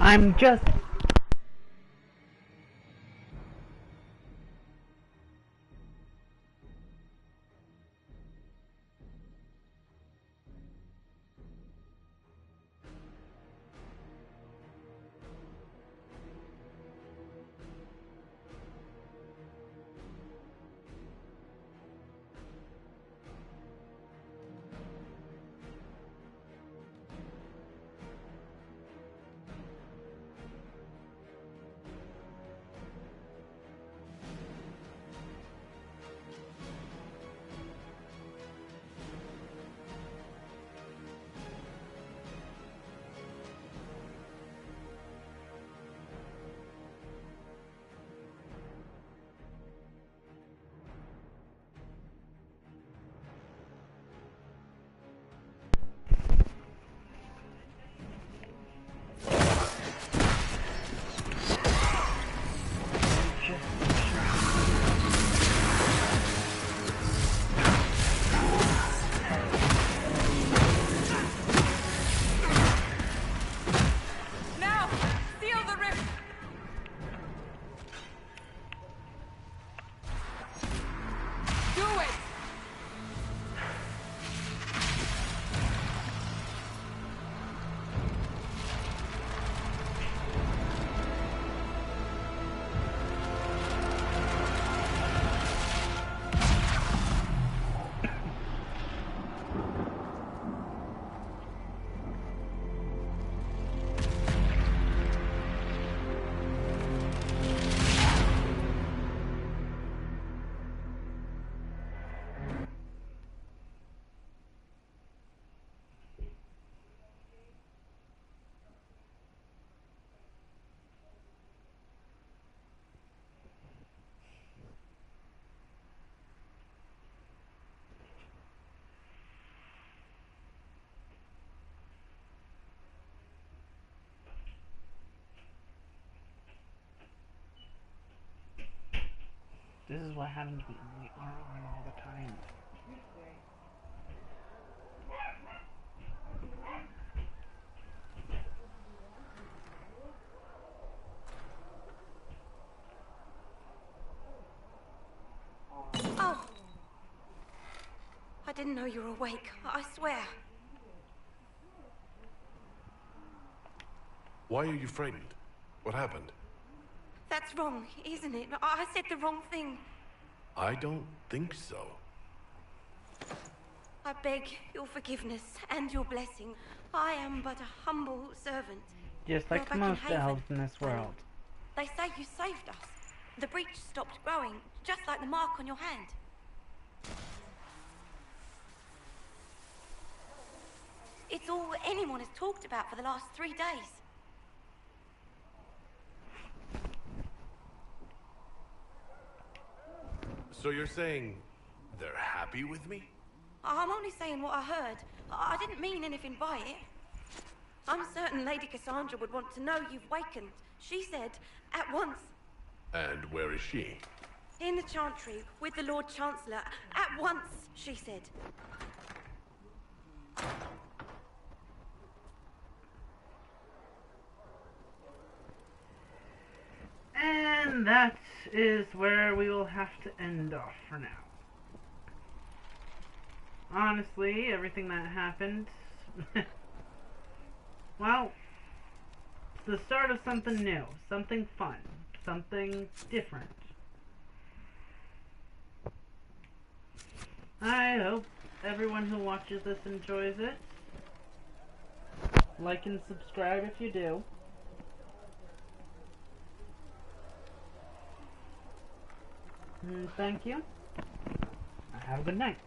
I'm just... This is what happens when we are on all the time. Oh! I didn't know you were awake, I swear. Why are you frightened? What happened? That's wrong, isn't it? I said the wrong thing. I don't think so. I beg your forgiveness and your blessing. I am but a humble servant. Just like You're back in most Haven, elves in this world. They say you saved us. The breach stopped growing, just like the mark on your hand. It's all anyone has talked about for the last 3 days. So you're saying they're happy with me? I'm only saying what I heard. I didn't mean anything by it. I'm certain Lady Cassandra would want to know you've wakened. She said, at once. And where is she? In the Chantry, with the Lord Chancellor. At once, she said. And that is where we will have to end off for now. Honestly, everything that happened, well, it's the start of something new, something fun, something different. I hope everyone who watches this enjoys it. Like and subscribe if you do. And thank you. Have a good night.